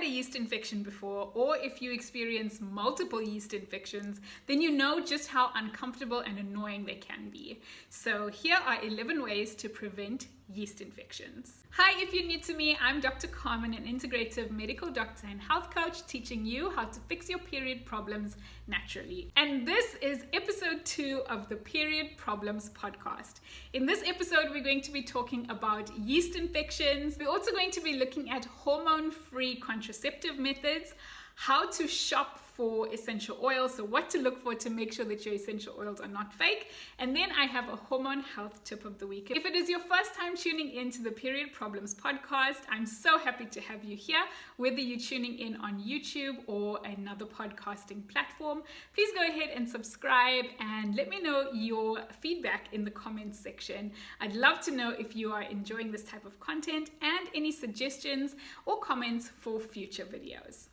yeast infection before, or if you experience multiple yeast infections, then you know just how uncomfortable and annoying they can be. So here are 11 ways to prevent yeast infections. Hi, if you're new to me, I'm Dr. Carmen, an integrative medical doctor and health coach, teaching you how to fix your period problems naturally. And this is episode 2 of the Period Problems podcast. In this episode, we're going to be talking about yeast infections. We're also going to be looking at hormone-free contraceptive methods, how to shop for essential oils, so what to look for to make sure that your essential oils are not fake. And then I have a hormone health tip of the week. If it is your first time tuning into the Period Problems podcast, I'm so happy to have you here, whether you're tuning in on YouTube or another podcasting platform. Please go ahead and subscribe and let me know your feedback in the comments section. I'd love to know if you are enjoying this type of content and any suggestions or comments for future videos.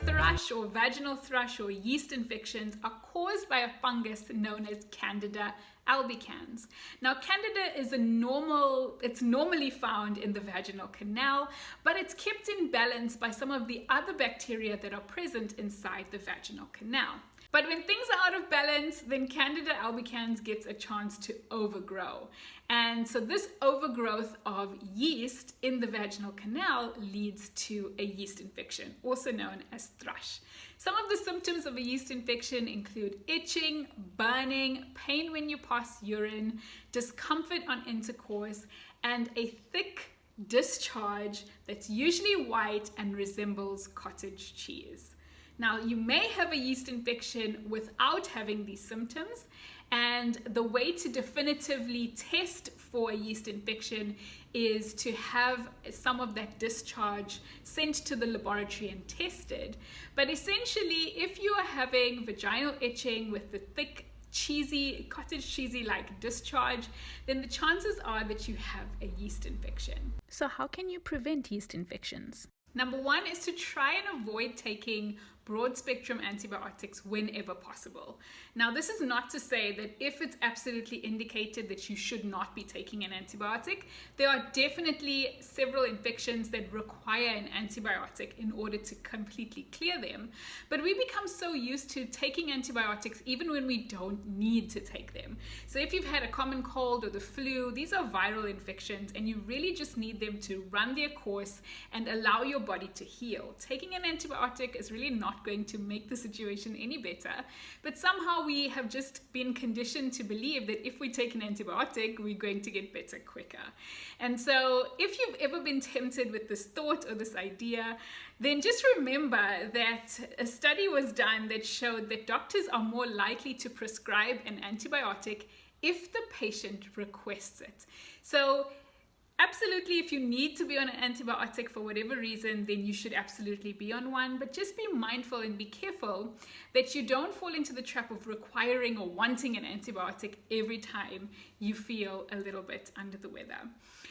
Thrush or vaginal thrush or yeast infections are caused by a fungus known as Candida albicans. Now, Candida is it's normally found in the vaginal canal, but it's kept in balance by some of the other bacteria that are present inside the vaginal canal. But when things are out of balance, then Candida albicans gets a chance to overgrow. And so this overgrowth of yeast in the vaginal canal leads to a yeast infection, also known as thrush. Some of the symptoms of a yeast infection include itching, burning, pain when you pass urine, discomfort on intercourse, and a thick discharge that's usually white and resembles cottage cheese. Now, you may have a yeast infection without having these symptoms, and the way to definitively test for a yeast infection is to have some of that discharge sent to the laboratory and tested. But essentially, if you are having vaginal itching with the thick, cheesy, cottage cheesy-like discharge, then the chances are that you have a yeast infection. So how can you prevent yeast infections? Number 1 is to try and avoid taking broad spectrum antibiotics whenever possible. Now, this is not to say that if it's absolutely indicated that you should not be taking an antibiotic. There are definitely several infections that require an antibiotic in order to completely clear them. But we become so used to taking antibiotics even when we don't need to take them. So if you've had a common cold or the flu, these are viral infections and you really just need them to run their course and allow your body to heal. Taking an antibiotic is really not going to make the situation any better, but somehow we have just been conditioned to believe that if we take an antibiotic, we're going to get better quicker. And so if you've ever been tempted with this thought or this idea, then just remember that a study was done that showed that doctors are more likely to prescribe an antibiotic if the patient requests it. So absolutely, if you need to be on an antibiotic for whatever reason, then you should absolutely be on one. But just be mindful and be careful that you don't fall into the trap of requiring or wanting an antibiotic every time you feel a little bit under the weather.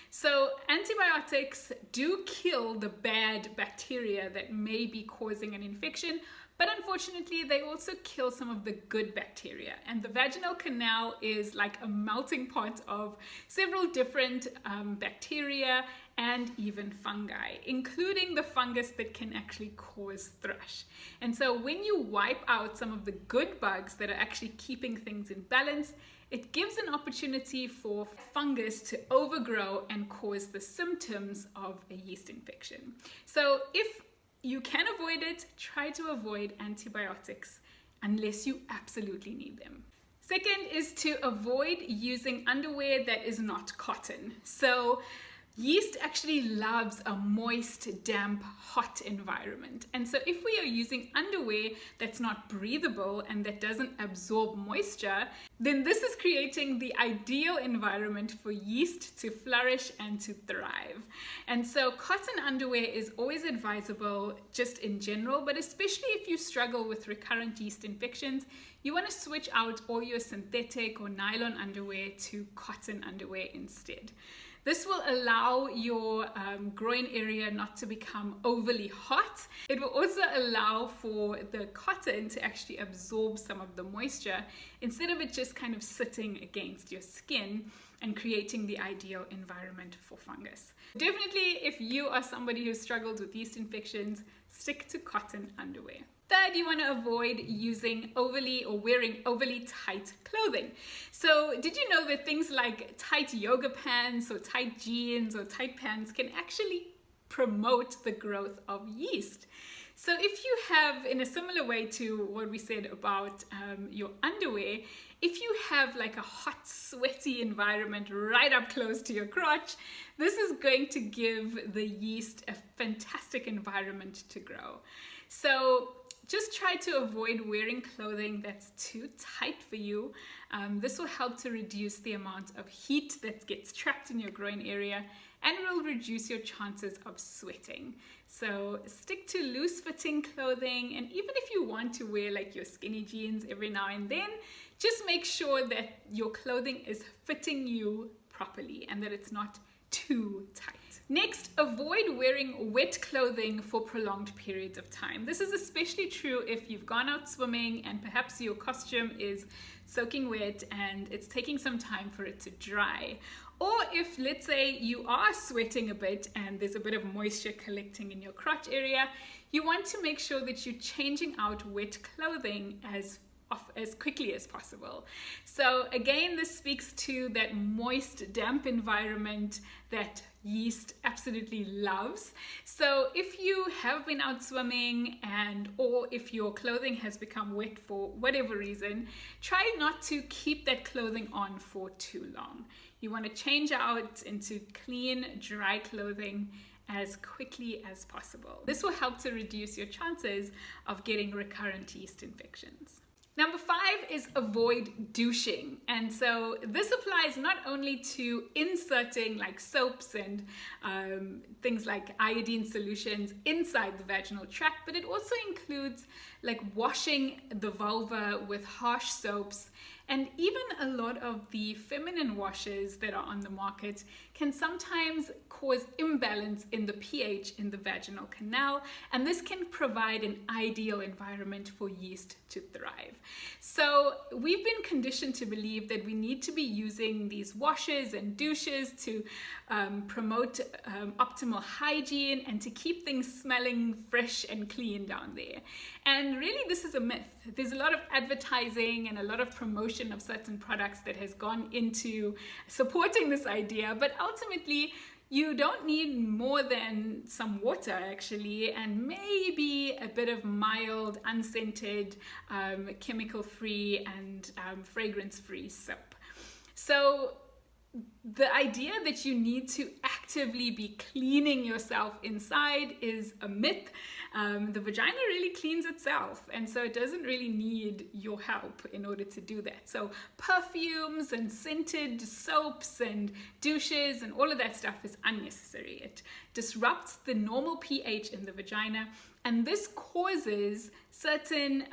So antibiotics do kill the bad bacteria that may be causing an infection, but unfortunately, they also kill some of the good bacteria. And the vaginal canal is like a melting pot of several different bacteria and even fungi, including the fungus that can actually cause thrush. And so when you wipe out some of the good bugs that are actually keeping things in balance, it gives an opportunity for fungus to overgrow and cause the symptoms of a yeast infection. So if you can avoid it, try to avoid antibiotics unless you absolutely need them. Second is to avoid using underwear that is not cotton. So yeast actually loves a moist, damp, hot environment. And so if we are using underwear that's not breathable and that doesn't absorb moisture, then this is creating the ideal environment for yeast to flourish and to thrive. And so cotton underwear is always advisable just in general, but especially if you struggle with recurrent yeast infections, you want to switch out all your synthetic or nylon underwear to cotton underwear instead. This will allow your groin area not to become overly hot. It will also allow for the cotton to actually absorb some of the moisture instead of it just kind of sitting against your skin and creating the ideal environment for fungus. Definitely, if you are somebody who struggles with yeast infections, stick to cotton underwear. Third, you want to avoid using overly or wearing overly tight clothing. So did you know that things like tight yoga pants or tight jeans or tight pants can actually promote the growth of yeast? So if you have, in a similar way to what we said about your underwear, if you have like a hot, sweaty environment right up close to your crotch, this is going to give the yeast a fantastic environment to grow. So just try to avoid wearing clothing that's too tight for you. This will help to reduce the amount of heat that gets trapped in your groin area, and will reduce your chances of sweating. So stick to loose fitting clothing, and even if you want to wear like your skinny jeans every now and then, just make sure that your clothing is fitting you properly and that it's not too tight. Next, avoid wearing wet clothing for prolonged periods of time. This is especially true if you've gone out swimming and perhaps your costume is soaking wet and it's taking some time for it to dry. Or if, let's say, you are sweating a bit and there's a bit of moisture collecting in your crotch area, you want to make sure that you're changing out wet clothing as quickly as possible. So again, this speaks to that moist, damp environment that yeast absolutely loves. So if you have been out swimming or if your clothing has become wet for whatever reason, try not to keep that clothing on for too long. You want to change out into clean, dry clothing as quickly as possible. This will help to reduce your chances of getting recurrent yeast infections. Number 5 is avoid douching. And so this applies not only to inserting like soaps and things like iodine solutions inside the vaginal tract, but it also includes like washing the vulva with harsh soaps. And even a lot of the feminine washes that are on the market can sometimes cause imbalance in the pH in the vaginal canal, and this can provide an ideal environment for yeast to thrive. So we've been conditioned to believe that we need to be using these washes and douches to promote optimal hygiene and to keep things smelling fresh and clean down there. And really, this is a myth. There's a lot of advertising and a lot of promotion of certain products that has gone into supporting this idea, but ultimately you don't need more than some water actually, and maybe a bit of mild, unscented, chemical-free and fragrance-free soap. So the idea that you need to actively be cleaning yourself inside is a myth. The vagina really cleans itself, and so it doesn't really need your help in order to do that. So perfumes and scented soaps and douches and all of that stuff is unnecessary. It disrupts the normal pH in the vagina, and this causes certain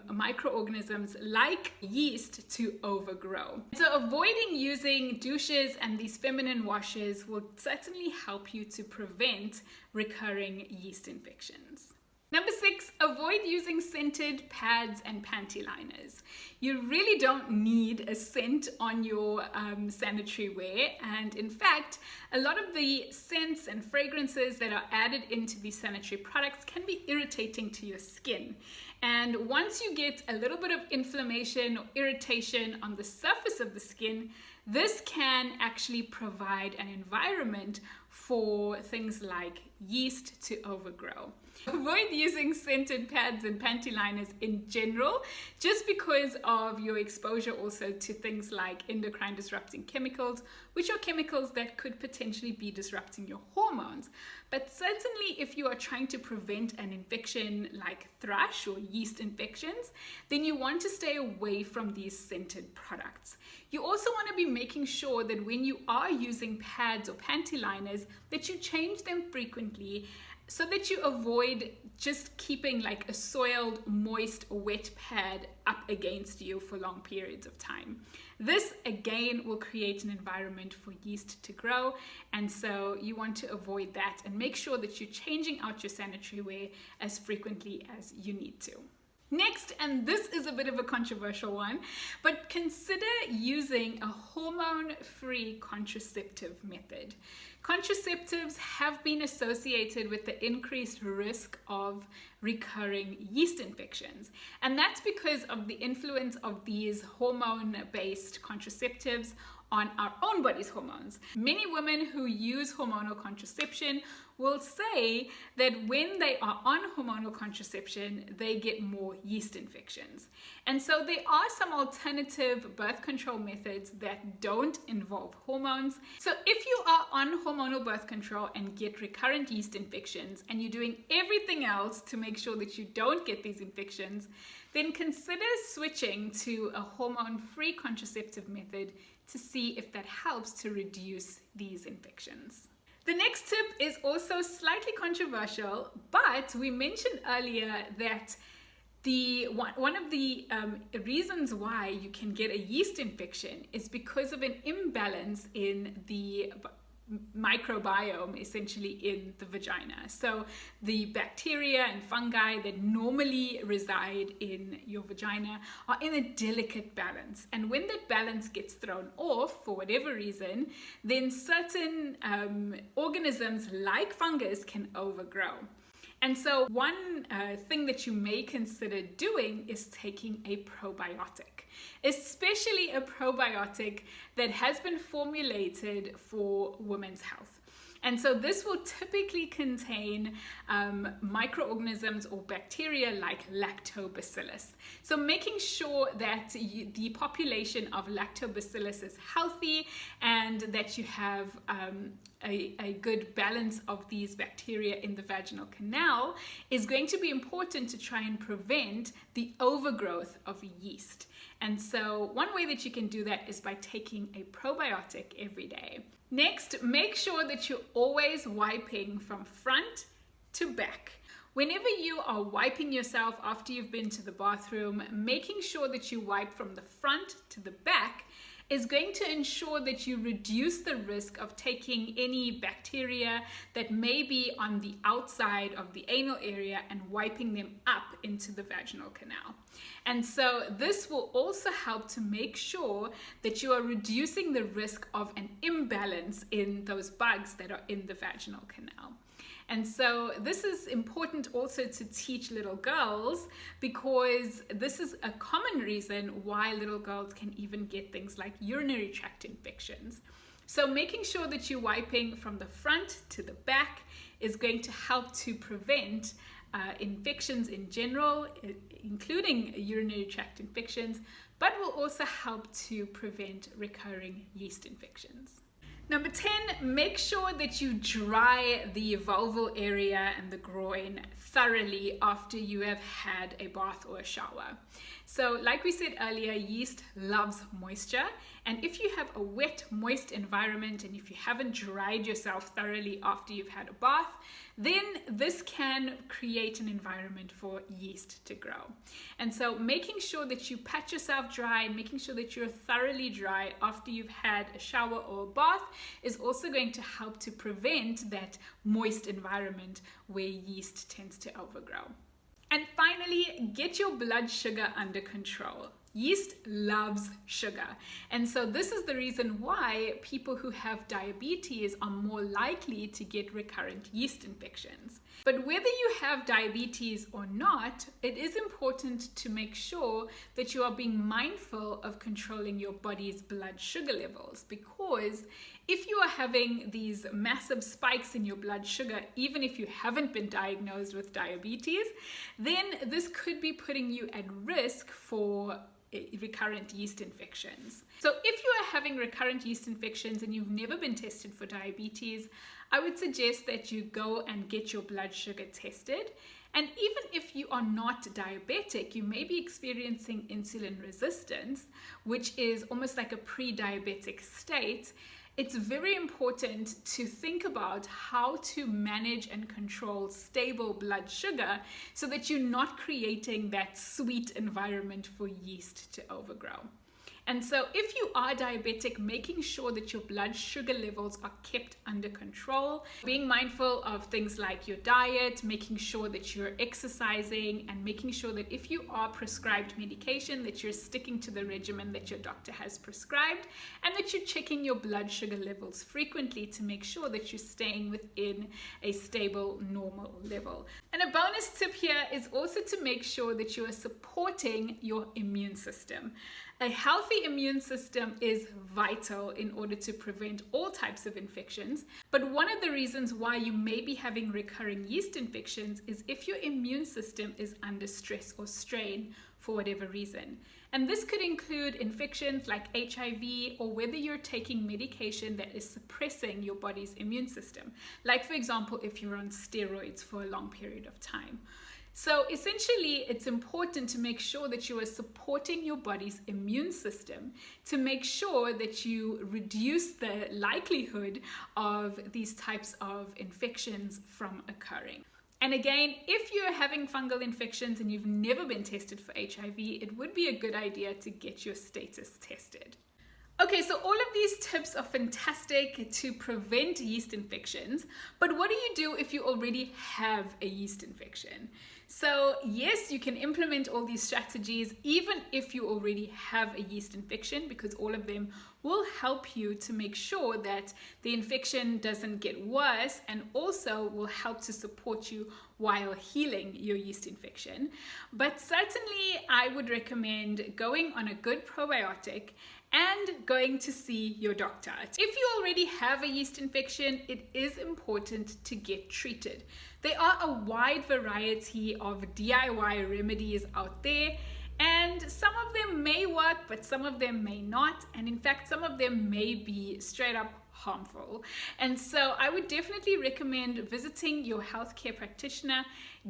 microorganisms like yeast to overgrow. So avoiding using douches and these feminine washes will certainly help you to prevent recurring yeast infections. Number 6, avoid using scented pads and panty liners. You really don't need a scent on your sanitary wear, and in fact, a lot of the scents and fragrances that are added into these sanitary products can be irritating to your skin. And once you get a little bit of inflammation or irritation on the surface of the skin, this can actually provide an environment for things like yeast to overgrow. Avoid using scented pads and panty liners in general, just because of your exposure also to things like endocrine disrupting chemicals, which are chemicals that could potentially be disrupting your hormones. But certainly if you are trying to prevent an infection like thrush or yeast infections, then you want to stay away from these scented products. You also want to be making sure that when you are using pads or panty liners, that you change them frequently, so that you avoid just keeping like a soiled, moist, or wet pad up against you for long periods of time. This again will create an environment for yeast to grow, and so you want to avoid that and make sure that you're changing out your sanitary wear as frequently as you need to. Next, and this is a bit of a controversial one, but consider using a hormone-free contraceptive method. Contraceptives have been associated with the increased risk of recurring yeast infections. And that's because of the influence of these hormone-based contraceptives on our own body's hormones. Many women who use hormonal contraception will say that when they are on hormonal contraception, they get more yeast infections. And so there are some alternative birth control methods that don't involve hormones. So if you are on hormonal birth control and get recurrent yeast infections, and you're doing everything else to make sure that you don't get these infections, then consider switching to a hormone-free contraceptive method to see if that helps to reduce these infections. The next tip is also slightly controversial, but we mentioned earlier that one of the reasons why you can get a yeast infection is because of an imbalance in the microbiome, essentially in the vagina. So the bacteria and fungi that normally reside in your vagina are in a delicate balance, and when that balance gets thrown off for whatever reason, then certain organisms like fungus can overgrow. And so one thing that you may consider doing is taking a probiotic, especially a probiotic that has been formulated for women's health. And so this will typically contain microorganisms or bacteria like lactobacillus. So making sure that the population of lactobacillus is healthy and that you have a good balance of these bacteria in the vaginal canal is going to be important to try and prevent the overgrowth of yeast. And so one way that you can do that is by taking a probiotic every day. Next, make sure that you're always wiping from front to back. Whenever you are wiping yourself after you've been to the bathroom, making sure that you wipe from the front to the back is going to ensure that you reduce the risk of taking any bacteria that may be on the outside of the anal area and wiping them up into the vaginal canal. And so this will also help to make sure that you are reducing the risk of an imbalance in those bugs that are in the vaginal canal. And so this is important also to teach little girls, because this is a common reason why little girls can even get things like urinary tract infections. So making sure that you're wiping from the front to the back is going to help to prevent infections in general, including urinary tract infections, but will also help to prevent recurring yeast infections. Number 10, make sure that you dry the vulval area and the groin thoroughly after you have had a bath or a shower. So like we said earlier, yeast loves moisture, and if you have a wet, moist environment and if you haven't dried yourself thoroughly after you've had a bath, then this can create an environment for yeast to grow. And so making sure that you pat yourself dry and making sure that you're thoroughly dry after you've had a shower or a bath is also going to help to prevent that moist environment where yeast tends to overgrow. And finally, get your blood sugar under control. Yeast loves sugar. And so this is the reason why people who have diabetes are more likely to get recurrent yeast infections. But whether you have diabetes or not, it is important to make sure that you are being mindful of controlling your body's blood sugar levels, because if you are having these massive spikes in your blood sugar, even if you haven't been diagnosed with diabetes, then this could be putting you at risk for recurrent yeast infections. So if you are having recurrent yeast infections and you've never been tested for diabetes, I would suggest that you go and get your blood sugar tested. And even if you are not diabetic, you may be experiencing insulin resistance, which is almost like a pre-diabetic state. It's very important to think about how to manage and control stable blood sugar so that you're not creating that sweet environment for yeast to overgrow. And so if you are diabetic, making sure that your blood sugar levels are kept under control, being mindful of things like your diet, making sure that you're exercising, and making sure that if you are prescribed medication, that you're sticking to the regimen that your doctor has prescribed, and that you're checking your blood sugar levels frequently to make sure that you're staying within a stable, normal level. And a bonus tip here is also to make sure that you are supporting your immune system. A healthy immune system is vital in order to prevent all types of infections. But one of the reasons why you may be having recurring yeast infections is if your immune system is under stress or strain for whatever reason. And this could include infections like HIV, or whether you're taking medication that is suppressing your body's immune system. Like, for example, if you're on steroids for a long period of time. So essentially, it's important to make sure that you are supporting your body's immune system to make sure that you reduce the likelihood of these types of infections from occurring. And again, if you're having fungal infections and you've never been tested for HIV, it would be a good idea to get your status tested. Okay, so all of these tips are fantastic to prevent yeast infections, but what do you do if you already have a yeast infection? So yes, you can implement all these strategies even if you already have a yeast infection, because all of them will help you to make sure that the infection doesn't get worse, and also will help to support you while healing your yeast infection. But certainly I would recommend going on a good probiotic and going to see your doctor. If you already have a yeast infection, it is important to get treated. There are a wide variety of DIY remedies out there, and some of them may work, but some of them may not. And in fact, some of them may be straight up harmful. And so I would definitely recommend visiting your healthcare practitioner,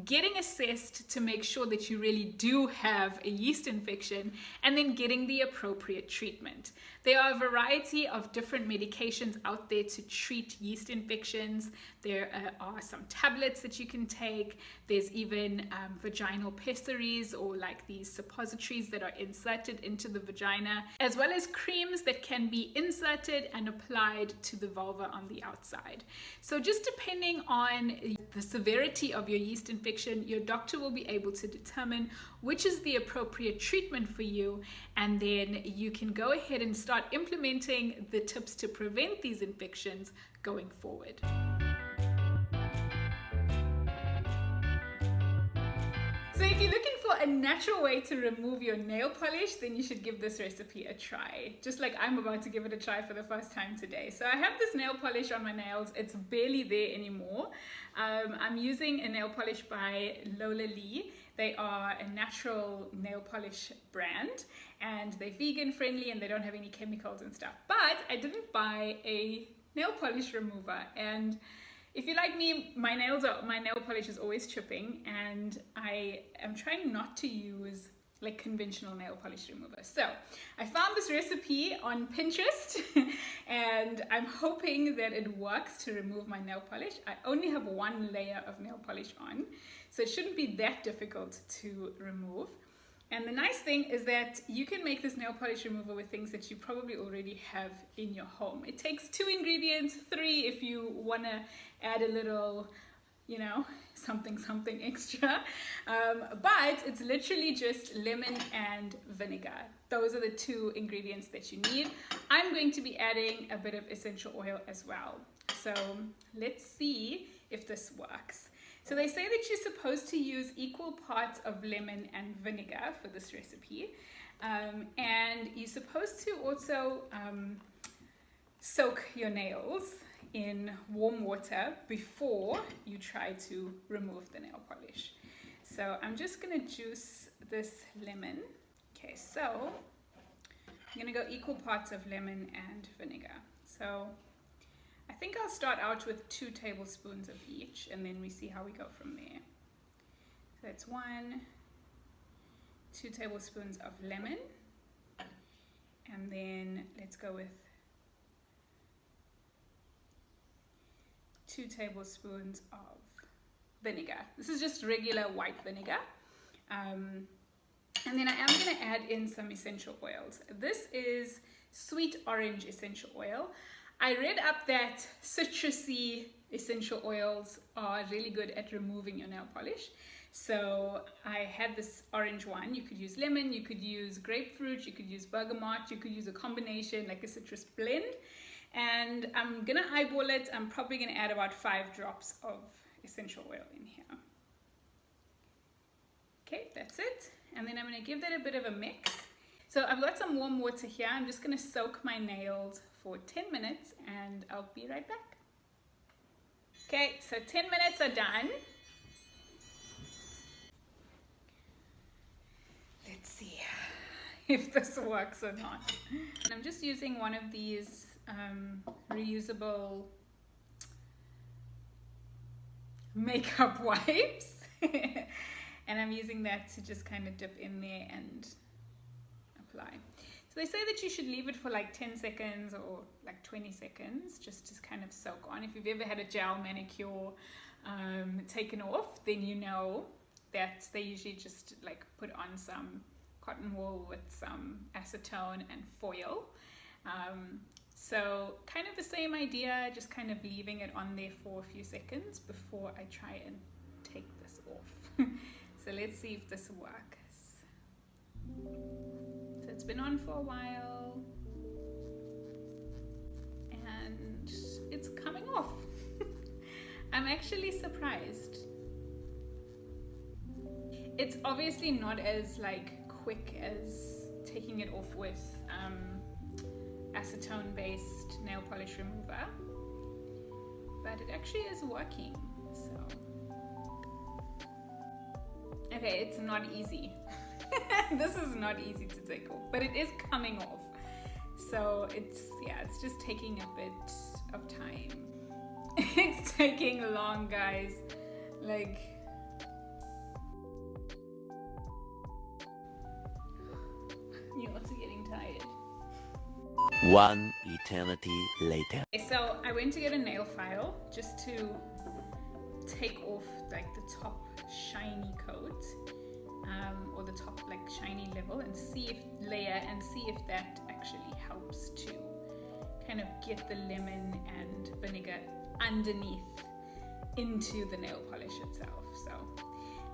getting assessed to make sure that you really do have a yeast infection, and then getting the appropriate treatment. There are a variety of different medications out there to treat yeast infections. There are some tablets that you can take. There's even vaginal pessaries, or like these suppositories that are inserted into the vagina, as well as creams that can be inserted and applied to the vulva on the outside. So just depending on the severity of your yeast infection, your doctor will be able to determine which is the appropriate treatment for you, and then you can go ahead and start implementing the tips to prevent these infections going forward. So if you're looking for a natural way to remove your nail polish, then you should give this recipe a try. Just like I'm about to give it a try for the first time today. So I have this nail polish on my nails. It's barely there anymore. I'm using a nail polish by Lola Lee. They are a natural nail polish brand, and they're vegan friendly and they don't have any chemicals and stuff. But I didn't buy a nail polish remover, and if you're like me, my nail polish is always chipping, and I am trying not to use like conventional nail polish remover. So I found this recipe on Pinterest and I'm hoping that it works to remove my nail polish. I only have one layer of nail polish on, so it shouldn't be that difficult to remove. And the nice thing is that you can make this nail polish remover with things that you probably already have in your home. It takes 2 ingredients, 3 if you want to add a little, you know, something extra. But it's literally just lemon and vinegar. Those are the 2 ingredients that you need. I'm going to be adding a bit of essential oil as well. So let's see if this works. So they say that you're supposed to use equal parts of lemon and vinegar for this recipe. And you're supposed to also soak your nails in warm water before you try to remove the nail polish. So I'm just gonna juice this lemon. Okay, so I'm gonna go equal parts of lemon and vinegar. So I think I'll start out with 2 tablespoons of each, and then we see how we go from there. So that's 2 tablespoons of lemon, and then let's go with 2 tablespoons of vinegar. This is just regular white vinegar. And then I am going to add in some essential oils. This is sweet orange essential oil. I read up that citrusy essential oils are really good at removing your nail polish. So I had this orange one. You could use lemon, you could use grapefruit, you could use bergamot, you could use a combination like a citrus blend. And I'm gonna eyeball it. I'm probably gonna add about 5 drops of essential oil in here. Okay, that's it. And then I'm gonna give that a bit of a mix. So I've got some warm water here. I'm just gonna soak my nails for 10 minutes and I'll be right back. Okay, so 10 minutes are done. Let's see if this works or not. And I'm just using one of these reusable makeup wipes. And I'm using that to just kind of dip in there and apply. So they say that you should leave it for like 10 seconds or like 20 seconds just to kind of soak on. If you've ever had a gel manicure taken off, then you know that they usually just like put on some cotton wool with some acetone and foil. So kind of the same idea, just kind of leaving it on there for a few seconds before I try and take this off. So let's see if this works. So it's been on for a while and it's coming off. I'm actually surprised. It's obviously not as like quick as taking it off with acetone based nail polish remover, but it actually is working. So okay, it's not easy. This is not easy to take off, but it is coming off. So it's just taking a bit of time. It's taking long, guys. Like, you're also getting tired. One eternity later. Okay, so I went to get a nail file just to take off like the top shiny coat, or the top like shiny level, and see if that actually helps to kind of get the lemon and vinegar underneath into the nail polish itself. So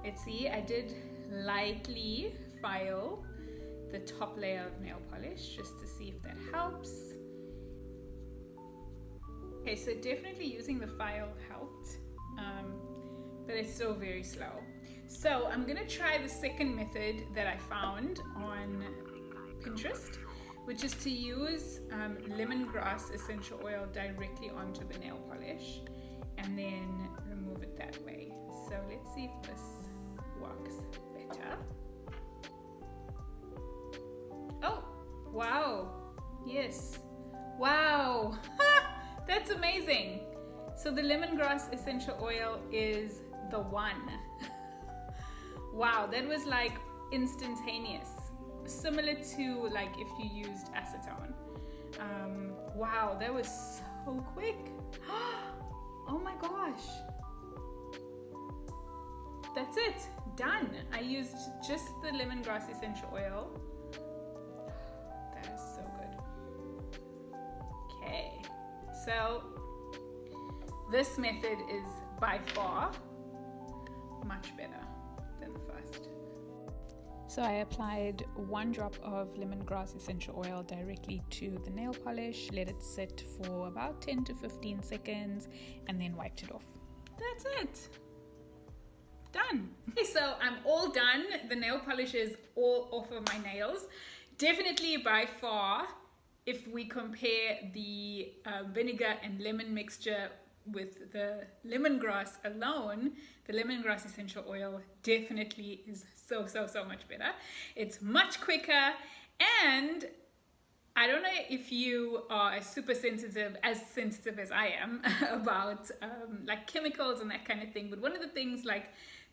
let's see. I did lightly file the top layer of nail polish just to see if that helps. Okay, so definitely using the file helped, but it's still very slow. So I'm gonna try the second method that I found on Pinterest, which is to use lemongrass essential oil directly onto the nail polish and then remove it that way. So let's see if this works better. Oh, wow. Yes. Wow. That's amazing. So the lemongrass essential oil is the one. Wow, that was like instantaneous. Similar to like if you used acetone. Wow, that was so quick. Oh my gosh. That's it. Done. I used just the lemongrass essential oil. That is so good. Okay. So this method is by far much better than the first. So I applied 1 drop of lemongrass essential oil directly to the nail polish, let it sit for about 10 to 15 seconds, and then wiped it off. That's it. Done. Okay, so I'm all done. The nail polish is all off of my nails. Definitely by far, if we compare the vinegar and lemon mixture with the lemongrass alone, the lemongrass essential oil definitely is so much better. It's much quicker, and I don't know if you are as sensitive as I am about like chemicals and that kind of thing, but one of the things like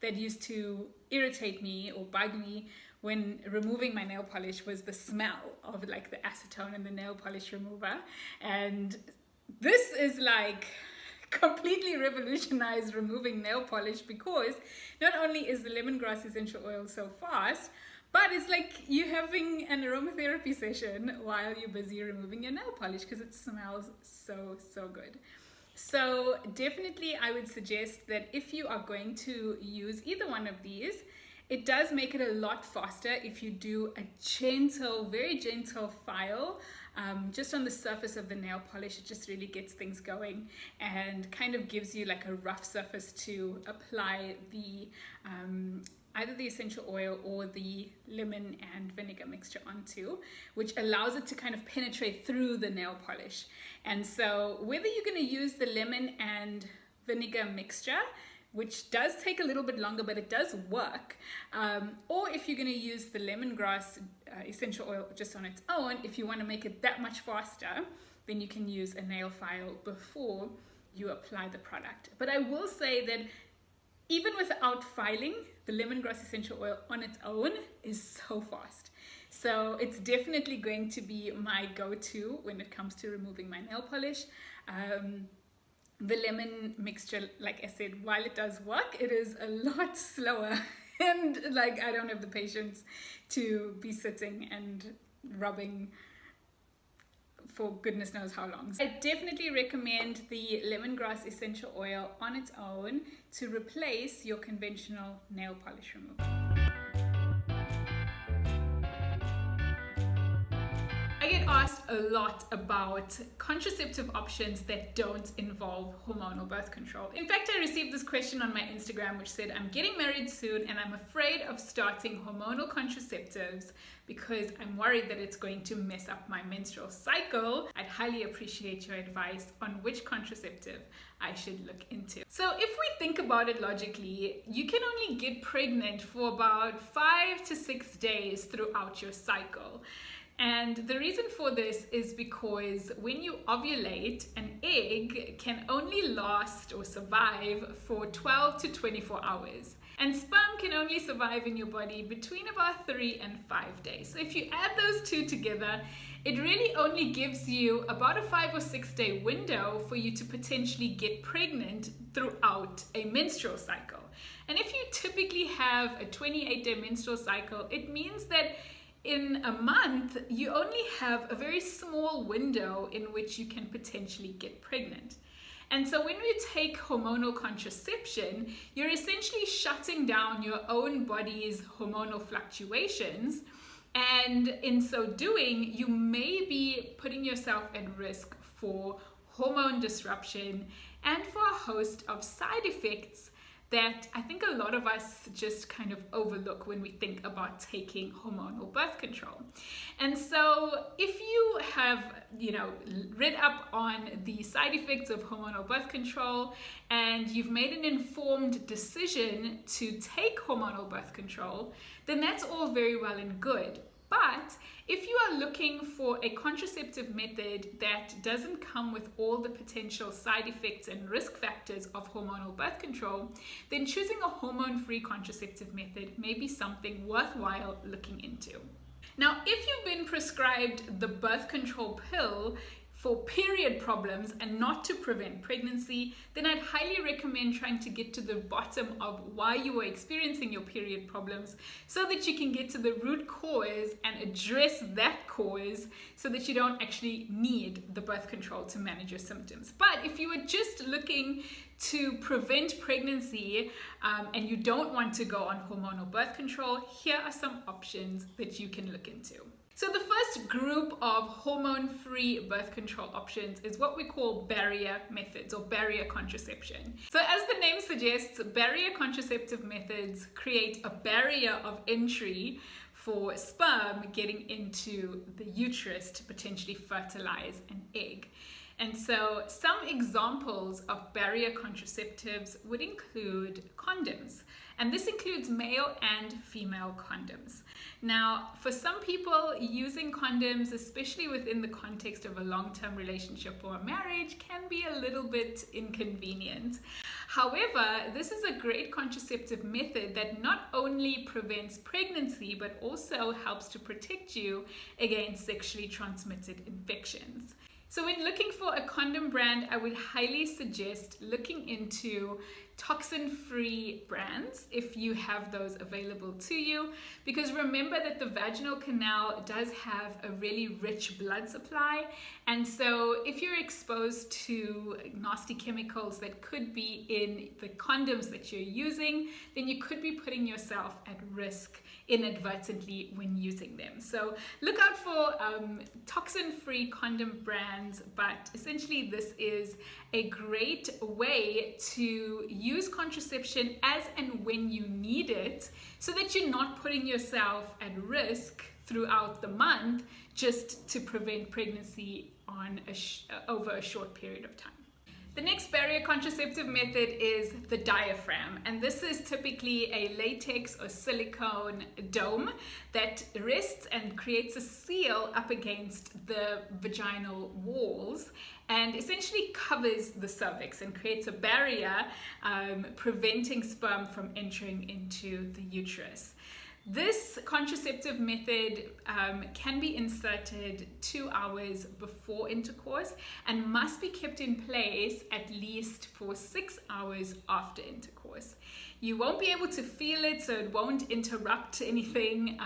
that used to irritate me or bug me when removing my nail polish was the smell of like the acetone and the nail polish remover. And this is like completely revolutionized removing nail polish, because not only is the lemongrass essential oil so fast, But it's like you having an aromatherapy session while you're busy removing your nail polish because it smells so, so good. So definitely I would suggest that if you are going to use either one of these, it does make it a lot faster if you do a gentle, very gentle file just on the surface of the nail polish. It just really gets things going and kind of gives you like a rough surface to apply the either the essential oil or the lemon and vinegar mixture onto, which allows it to kind of penetrate through the nail polish. And so whether you're going to use the lemon and vinegar mixture, which does take a little bit longer, but it does work, or if you're going to use the lemongrass essential oil just on its own, if you want to make it that much faster, then you can use a nail file before you apply the product. But I will say that even without filing, the lemongrass essential oil on its own is so fast. So it's definitely going to be my go-to when it comes to removing my nail polish. The lemon mixture, like I said, while it does work, it is a lot slower. And like, I don't have the patience to be sitting and rubbing for goodness knows how long. I definitely recommend the lemongrass essential oil on its own to replace your conventional nail polish remover. I get asked a lot about contraceptive options that don't involve hormonal birth control. In fact, I received this question on my Instagram which said, I'm getting married soon and I'm afraid of starting hormonal contraceptives because I'm worried that it's going to mess up my menstrual cycle. I'd highly appreciate your advice on which contraceptive I should look into. So if we think about it logically, you can only get pregnant for about 5 to 6 days throughout your cycle. And the reason for this is because when you ovulate, an egg can only last or survive for 12 to 24 hours. And sperm can only survive in your body between about 3 and 5 days. So if you add those two together, it really only gives you about a 5 or 6 day window for you to potentially get pregnant throughout a menstrual cycle. And if you typically have a 28-day menstrual cycle, it means that in a month, you only have a very small window in which you can potentially get pregnant. And so when we take hormonal contraception, you're essentially shutting down your own body's hormonal fluctuations. And in so doing, you may be putting yourself at risk for hormone disruption and for a host of side effects that I think a lot of us just kind of overlook when we think about taking hormonal birth control. And so if you have, read up on the side effects of hormonal birth control and you've made an informed decision to take hormonal birth control, then that's all very well and good. But if you are looking for a contraceptive method that doesn't come with all the potential side effects and risk factors of hormonal birth control, then choosing a hormone-free contraceptive method may be something worthwhile looking into. Now, if you've been prescribed the birth control pill for period problems and not to prevent pregnancy, then I'd highly recommend trying to get to the bottom of why you are experiencing your period problems so that you can get to the root cause and address that cause so that you don't actually need the birth control to manage your symptoms. But if you are just looking to prevent pregnancy and you don't want to go on hormonal birth control, here are some options that you can look into. So the first group of hormone-free birth control options is what we call barrier methods or barrier contraception. So as the name suggests, barrier contraceptive methods create a barrier of entry for sperm getting into the uterus to potentially fertilize an egg. And so some examples of barrier contraceptives would include condoms. And this includes male and female condoms. Now, for some people, using condoms, especially within the context of a long-term relationship or a marriage, can be a little bit inconvenient. However, this is a great contraceptive method that not only prevents pregnancy, but also helps to protect you against sexually transmitted infections. So when looking for a condom brand, I would highly suggest looking into toxin-free brands if you have those available to you, because remember that the vaginal canal does have a really rich blood supply, and so if you're exposed to nasty chemicals that could be in the condoms that you're using, then you could be putting yourself at risk inadvertently when using them. So look out for toxin-free condom brands, but essentially this is a great way to use contraception as and when you need it, so that you're not putting yourself at risk throughout the month just to prevent pregnancy on over a short period of time. The next barrier contraceptive method is the diaphragm, and this is typically a latex or silicone dome that rests and creates a seal up against the vaginal walls and essentially covers the cervix and creates a barrier preventing sperm from entering into the uterus. This contraceptive method can be inserted 2 hours before intercourse and must be kept in place at least for 6 hours after intercourse. You won't be able to feel it, so it won't interrupt anything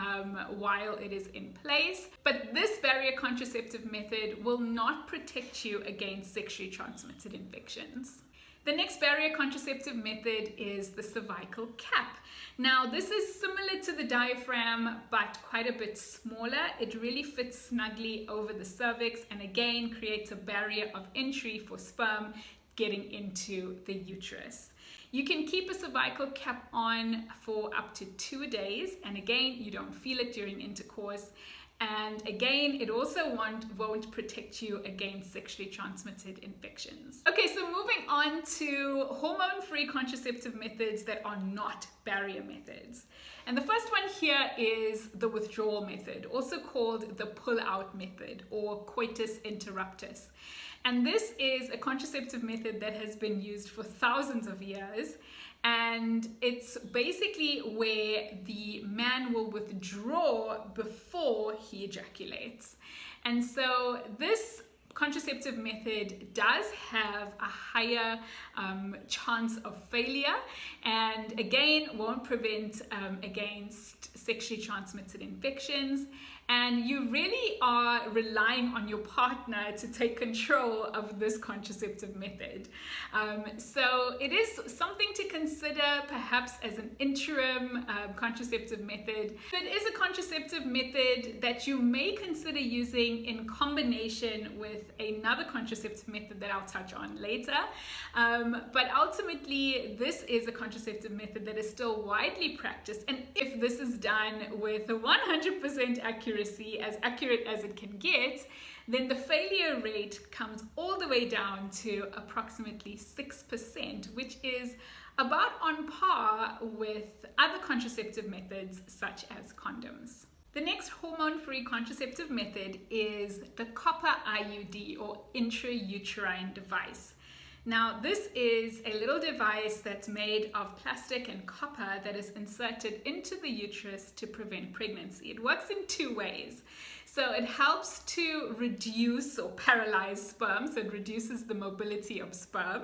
while it is in place. But this barrier contraceptive method will not protect you against sexually transmitted infections. The next barrier contraceptive method is the cervical cap. Now, this is similar to the diaphragm, but quite a bit smaller. It really fits snugly over the cervix and again creates a barrier of entry for sperm getting into the uterus. You can keep a cervical cap on for up to 2 days, and again, you don't feel it during intercourse. And again, it also won't protect you against sexually transmitted infections. Okay, so moving on to hormone-free contraceptive methods that are not barrier methods. And the first one here is the withdrawal method, also called the pull-out method or coitus interruptus. And this is a contraceptive method that has been used for thousands of years. And it's basically where the man will withdraw before he ejaculates. And so this contraceptive method does have a higher chance of failure, and again won't prevent against sexually transmitted infections. And you really are relying on your partner to take control of this contraceptive method. So it is something to consider perhaps as an interim contraceptive method. It is a contraceptive method that you may consider using in combination with another contraceptive method that I'll touch on later. But ultimately, this is a contraceptive method that is still widely practiced. And if this is done with 100% accuracy as it can get, then the failure rate comes all the way down to approximately 6%, which is about on par with other contraceptive methods such as condoms. The next hormone-free contraceptive method is the copper IUD or intrauterine device. Now, this is a little device that's made of plastic and copper that is inserted into the uterus to prevent pregnancy. It works in 2 ways. So it helps to reduce or paralyze sperm, so it reduces the mobility of sperm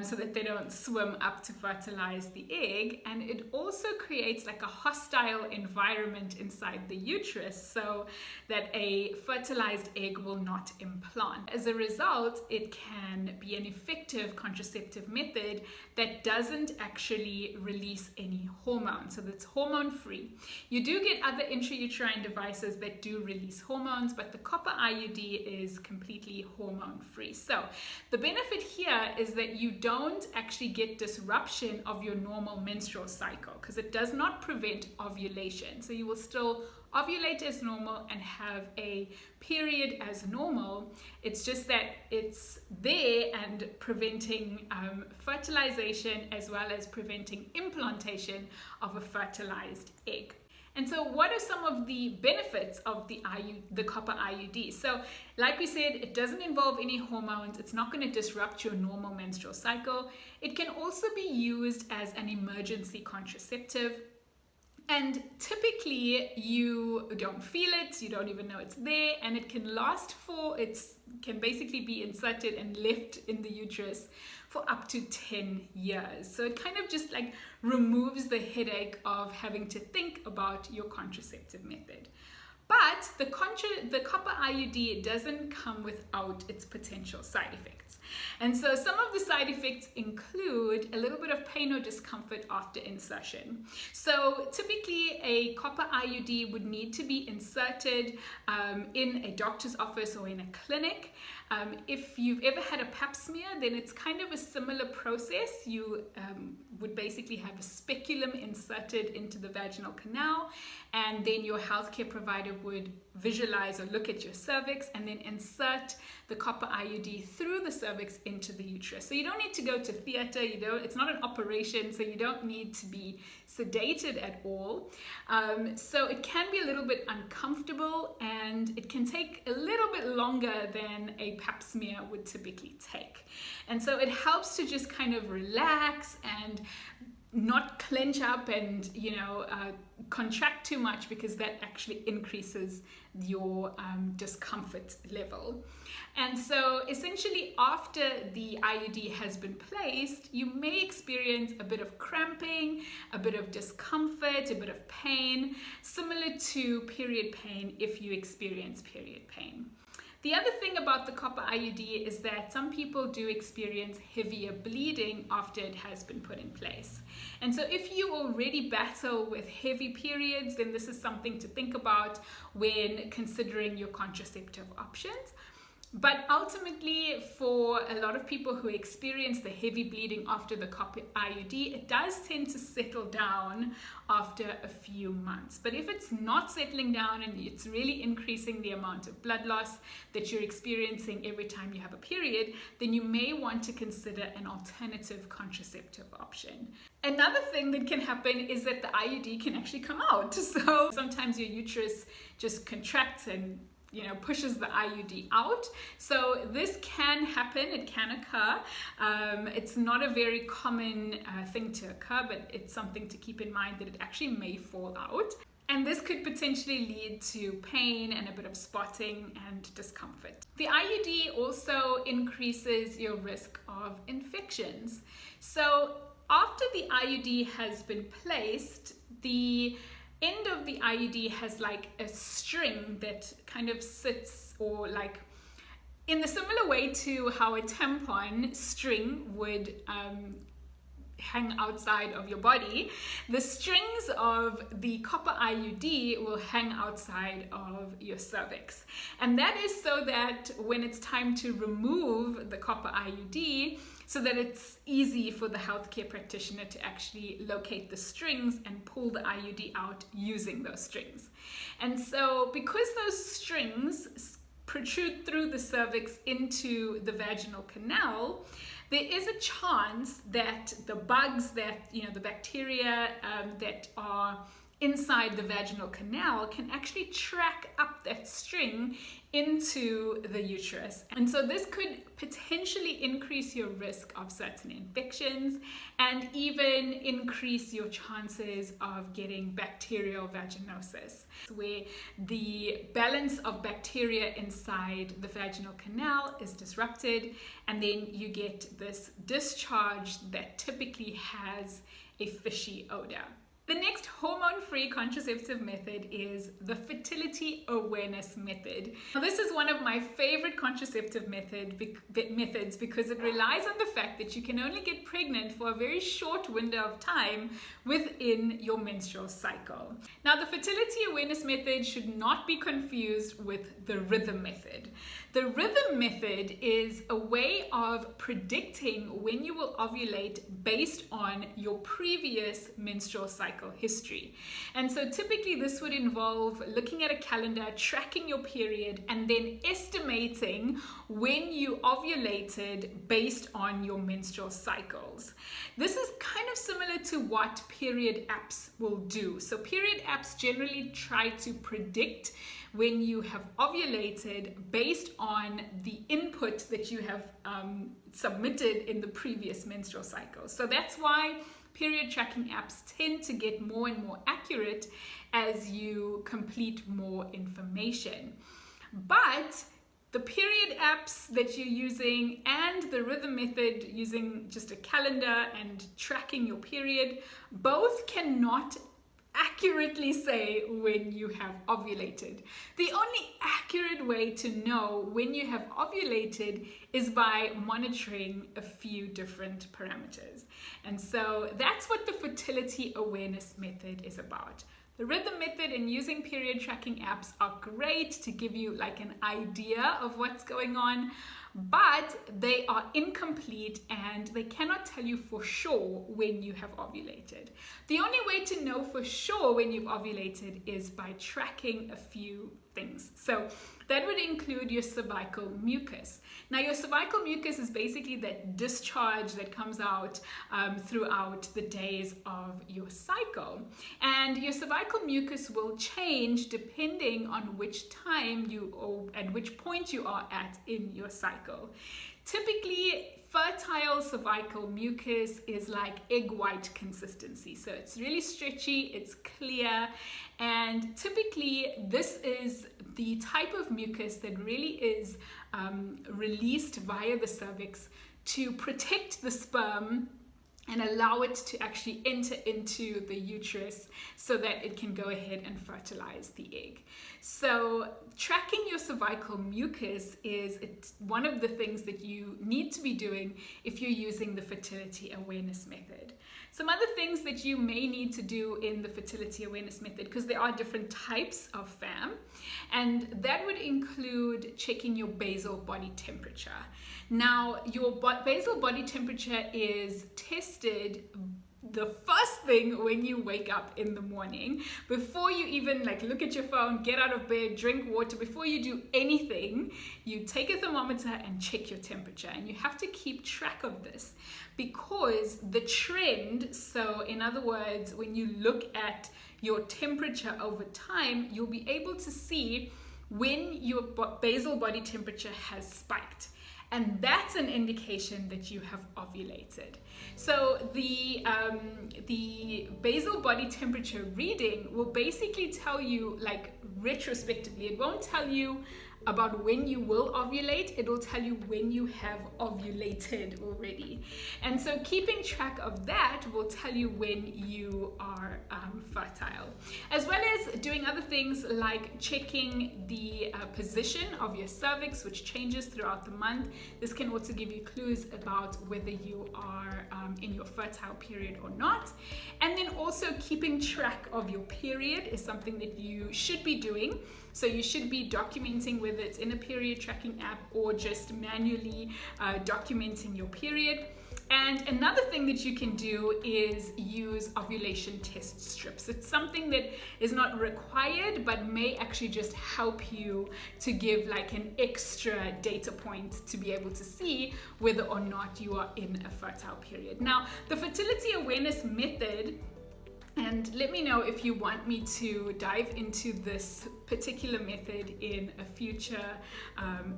so that they don't swim up to fertilize the egg. And it also creates like a hostile environment inside the uterus so that a fertilized egg will not implant. As a result, it can be an effective contraceptive method that doesn't actually release any hormone, so that's hormone free. You do get other intrauterine devices that do release hormones, but the copper IUD is completely hormone free. So the benefit here is that you don't actually get disruption of your normal menstrual cycle because it does not prevent ovulation. So you will still ovulate as normal and have a period as normal. It's just that it's there and preventing fertilization as well as preventing implantation of a fertilized egg. And so what are some of the benefits of the copper IUD? So like we said, it doesn't involve any hormones. It's not going to disrupt your normal menstrual cycle. It can also be used as an emergency contraceptive. And typically you don't feel it, you don't even know it's there, and it can can basically be inserted and left in the uterus for up to 10 years. So it kind of just like removes the headache of having to think about your contraceptive method. But the copper IUD doesn't come without its potential side effects. And so some of the side effects include a little bit of pain or discomfort after insertion. So typically a copper IUD would need to be inserted in a doctor's office or in a clinic. If you've ever had a pap smear, then it's kind of a similar process. You would basically have a speculum inserted into the vaginal canal, and then your healthcare provider would visualize or look at your cervix and then insert the copper IUD through the cervix into the uterus. So you don't need to go to theater, it's not an operation, so you don't need to be sedated at all. So it can be a little bit uncomfortable, and it can take a little bit longer than a pap smear would typically take. And so it helps to just kind of relax and not clench up and contract too much, because that actually increases your discomfort level. And so essentially after the IUD has been placed, you may experience a bit of cramping, a bit of discomfort, a bit of pain, similar to period pain if you experience period pain. The other thing about the copper IUD is that some people do experience heavier bleeding after it has been put in place. And so if you already battle with heavy periods, then this is something to think about when considering your contraceptive options. But ultimately, for a lot of people who experience the heavy bleeding after the copper IUD, it does tend to settle down after a few months. But if it's not settling down and it's really increasing the amount of blood loss that you're experiencing every time you have a period, then you may want to consider an alternative contraceptive option. Another thing that can happen is that the IUD can actually come out. So sometimes your uterus just contracts and pushes the IUD out. So this can happen, it can occur. It's not a very common thing to occur, but it's something to keep in mind that it actually may fall out. And this could potentially lead to pain and a bit of spotting and discomfort. The IUD also increases your risk of infections. So after the IUD has been placed, the end of the IUD has like a string that kind of sits, or like in the similar way to how a tampon string would hang outside of your body, the strings of the copper IUD will hang outside of your cervix. And that is so that when it's time to remove the copper IUD, so that it's easy for the healthcare practitioner to actually locate the strings and pull the IUD out using those strings. And so because those strings protrude through the cervix into the vaginal canal, there is a chance that the bugs that, the bacteria that are inside the vaginal canal can actually track up that string into the uterus. And so this could potentially increase your risk of certain infections and even increase your chances of getting bacterial vaginosis, where the balance of bacteria inside the vaginal canal is disrupted, and then you get this discharge that typically has a fishy odor. The next hormone-free contraceptive method is the fertility awareness method. Now, this is one of my favorite contraceptive methods because it relies on the fact that you can only get pregnant for a very short window of time within your menstrual cycle. Now, the fertility awareness method should not be confused with the rhythm method. The rhythm method is a way of predicting when you will ovulate based on your previous menstrual cycle history. And so typically this would involve looking at a calendar, tracking your period, and then estimating when you ovulated based on your menstrual cycles. This is kind of similar to what period apps will do. So period apps generally try to predict when you have ovulated based on the input that you have submitted in the previous menstrual cycle. So that's why period tracking apps tend to get more and more accurate as you complete more information. But the period apps that you're using and the rhythm method using just a calendar and tracking your period, both cannot accurately say when you have ovulated. The only accurate way to know when you have ovulated is by monitoring a few different parameters. And so that's what the fertility awareness method is about. The rhythm method and using period tracking apps are great to give you like an idea of what's going on, but they are incomplete and they cannot tell you for sure when you have ovulated. The only way to know for sure when you've ovulated is by tracking a few things. So that would include your cervical mucus. Now, your cervical mucus is basically that discharge that comes out throughout the days of your cycle. And your cervical mucus will change depending on which time or at which point you are at in your cycle. Typically, fertile cervical mucus is like egg white consistency. So it's really stretchy, it's clear, and typically this is the type of mucus that really is released via the cervix to protect the sperm and allow it to actually enter into the uterus so that it can go ahead and fertilize the egg. So tracking your cervical mucus is one of the things that you need to be doing if you're using the fertility awareness method. Some other things that you may need to do in the fertility awareness method, because there are different types of FAM, and that would include checking your basal body temperature. Now, your basal body temperature is tested the first thing when you wake up in the morning, before you even look at your phone, get out of bed, drink water, before you do anything, you take a thermometer and check your temperature. And you have to keep track of this because the trend, so in other words, when you look at your temperature over time, you'll be able to see when your basal body temperature has spiked. And that's an indication that you have ovulated. So the basal body temperature reading will basically tell you, retrospectively, it won't tell you about when you will ovulate, it will tell you when you have ovulated already. And so keeping track of that will tell you when you are fertile, as well as doing other things like checking the position of your cervix, which changes throughout the month. This can also give you clues about whether you are in your fertile period or not. And then also keeping track of your period is something that you should be doing. So you should be documenting whether it's in a period tracking app or just manually documenting your period. And another thing that you can do is use ovulation test strips. It's something that is not required, but may actually just help you to give an extra data point to be able to see whether or not you are in a fertile period. Now, the fertility awareness method, and let me know if you want me to dive into this particular method in a future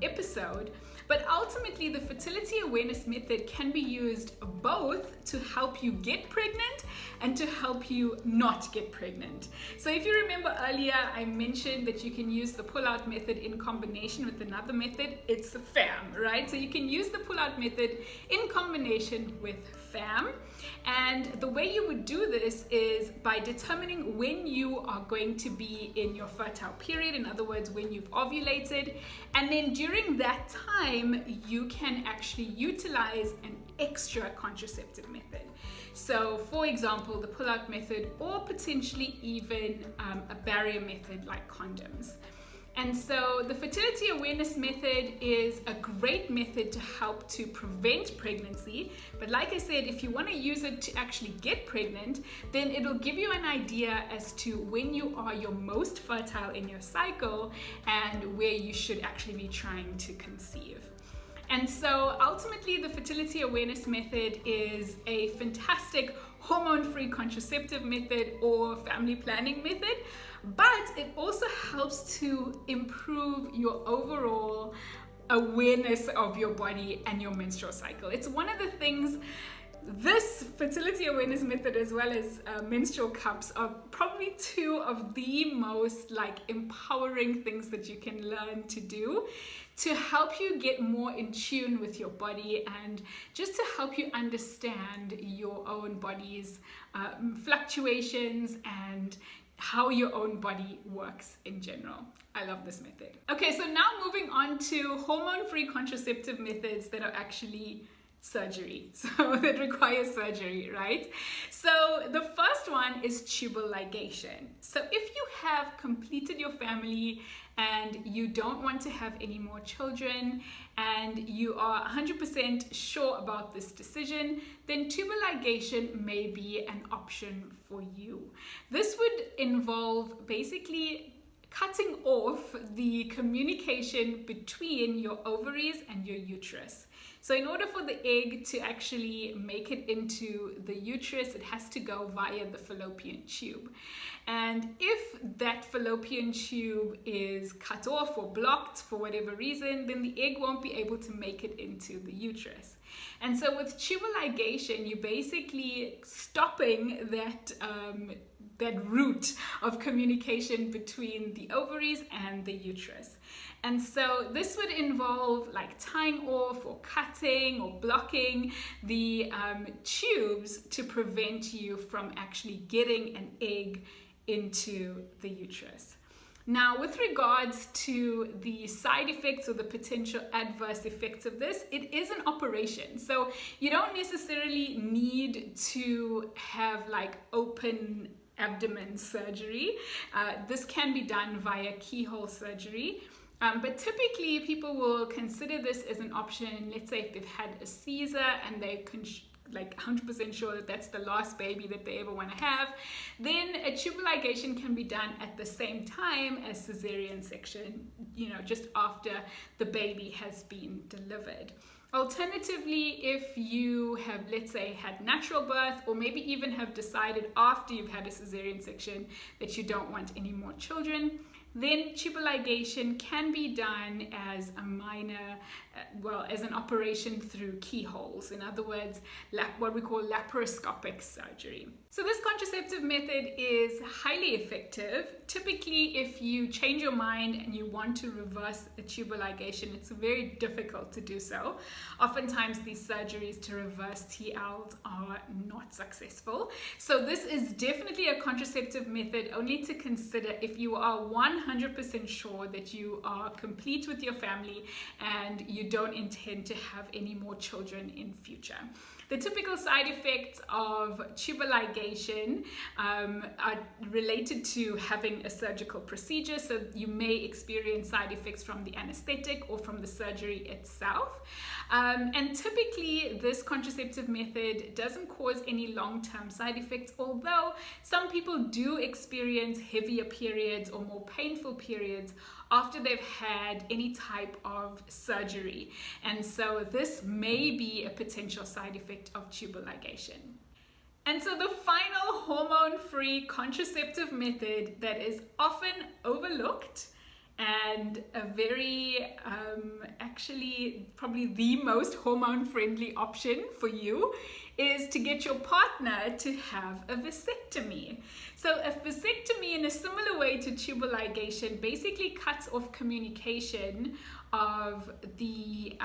episode. But ultimately, the fertility awareness method can be used both to help you get pregnant and to help you not get pregnant. So if you remember earlier, I mentioned that you can use the pull-out method in combination with another method. It's FAM, right? So you can use the pull-out method in combination with FAM. And the way you would do this is by determining when you are going to be in your fertile period, in other words, when you've ovulated. And then during that time, you can actually utilize an extra contraceptive method. So for example, the pull-out method, or potentially even a barrier method like condoms. And so the fertility awareness method is a great method to help to prevent pregnancy. But like I said, if you want to use it to actually get pregnant, then it'll give you an idea as to when you are your most fertile in your cycle and where you should actually be trying to conceive. And so ultimately, the fertility awareness method is a fantastic hormone-free contraceptive method or family planning method, but it also helps to improve your overall awareness of your body and your menstrual cycle. It's one of the things this fertility awareness method, as well as menstrual cups, are probably two of the most empowering things that you can learn to do to help you get more in tune with your body and just to help you understand your own body's fluctuations and how your own body works in general. I love this method. Okay, so now moving on to hormone-free contraceptive methods that are actually surgery, so that require surgery, right? So the first one is tubal ligation. So if you have completed your family and you don't want to have any more children and you are 100% sure about this decision, then tubal ligation may be an option for you. This would involve basically cutting off the communication between your ovaries and your uterus. So in order for the egg to actually make it into the uterus, it has to go via the fallopian tube. And if that fallopian tube is cut off or blocked for whatever reason, then the egg won't be able to make it into the uterus. And so with tubal ligation, you're basically stopping that route of communication between the ovaries and the uterus. And so this would involve tying off or cutting or blocking the tubes to prevent you from actually getting an egg into the uterus. Now, with regards to the side effects or the potential adverse effects of this, it is an operation. So you don't necessarily need to have open abdomen surgery. This can be done via keyhole surgery. But typically people will consider this as an option. Let's say if they've had a Caesar and they 100% sure that that's the last baby that they ever want to have, then a tubal ligation can be done at the same time as cesarean section, just after the baby has been delivered. Alternatively, if you have, let's say, had natural birth, or maybe even have decided after you've had a cesarean section that you don't want any more children, then tubal ligation can be done as a minor, as an operation through keyholes. In other words, what we call laparoscopic surgery. So this contraceptive method is highly effective. Typically, if you change your mind and you want to reverse a tubal ligation, it's very difficult to do so. Oftentimes, these surgeries to reverse TLs are not successful. So this is definitely a contraceptive method only to consider if you are 100% sure that you are complete with your family and you don't intend to have any more children in future. The typical side effects of tubal ligation are related to having a surgical procedure. So you may experience side effects from the anesthetic or from the surgery itself. And typically this contraceptive method doesn't cause any long-term side effects, although some people do experience heavier periods or more painful periods after they've had any type of surgery. And so this may be a potential side effect of tubal ligation. And so the final hormone-free contraceptive method that is often overlooked and a very, actually probably the most hormone-friendly option for you is to get your partner to have a vasectomy. So a vasectomy, in a similar way to tubal ligation, basically cuts off communication of the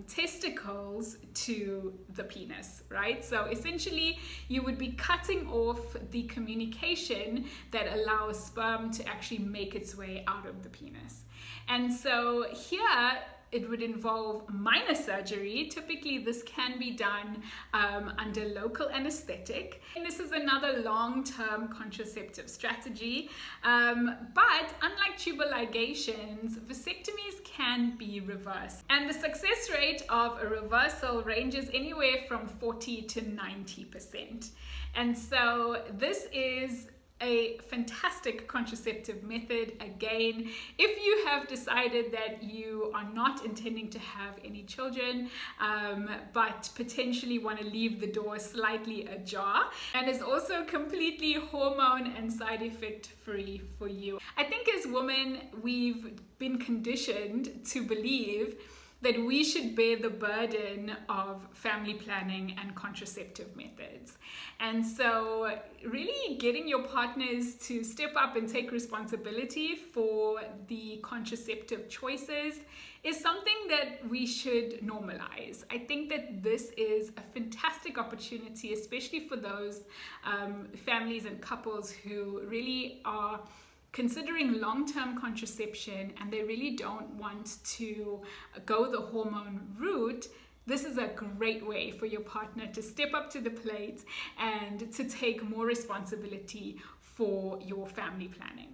testicles to the penis, right? So essentially you would be cutting off the communication that allows sperm to actually make its way out of the penis. And so here it would involve minor surgery. Typically this can be done under local anesthetic. And this is another long-term contraceptive strategy. But unlike tubal ligations, vasectomies can be reversed. And the success rate of a reversal ranges anywhere from 40 to 90%. And so this is a fantastic contraceptive method. Again, if you have decided that you are not intending to have any children, but potentially want to leave the door slightly ajar, and is also completely hormone and side effect free for you. I think as women, we've been conditioned to believe that we should bear the burden of family planning and contraceptive methods. And so really getting your partners to step up and take responsibility for the contraceptive choices is something that we should normalize. I think that this is a fantastic opportunity, especially for those families and couples who really are considering long-term contraception and they really don't want to go the hormone route. This is a great way for your partner to step up to the plate and to take more responsibility for your family planning.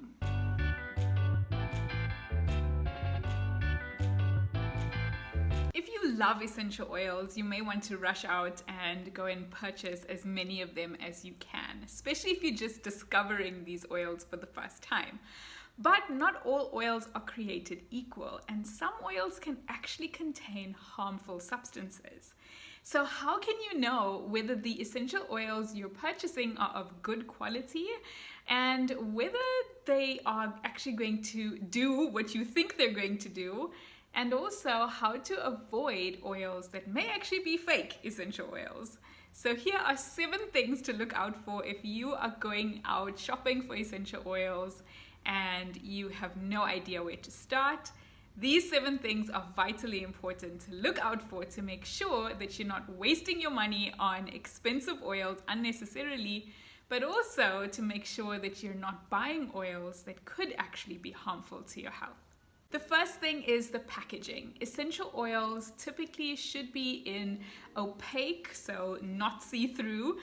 If you love essential oils, you may want to rush out and go and purchase as many of them as you can, especially if you're just discovering these oils for the first time. But not all oils are created equal, and some oils can actually contain harmful substances. So how can you know whether the essential oils you're purchasing are of good quality and whether they are actually going to do what you think they're going to do? And also how to avoid oils that may actually be fake essential oils. So here are 7 things to look out for if you are going out shopping for essential oils and you have no idea where to start. These 7 things are vitally important to look out for to make sure that you're not wasting your money on expensive oils unnecessarily, but also to make sure that you're not buying oils that could actually be harmful to your health. The first thing is the packaging. Essential oils typically should be in opaque, so not see-through,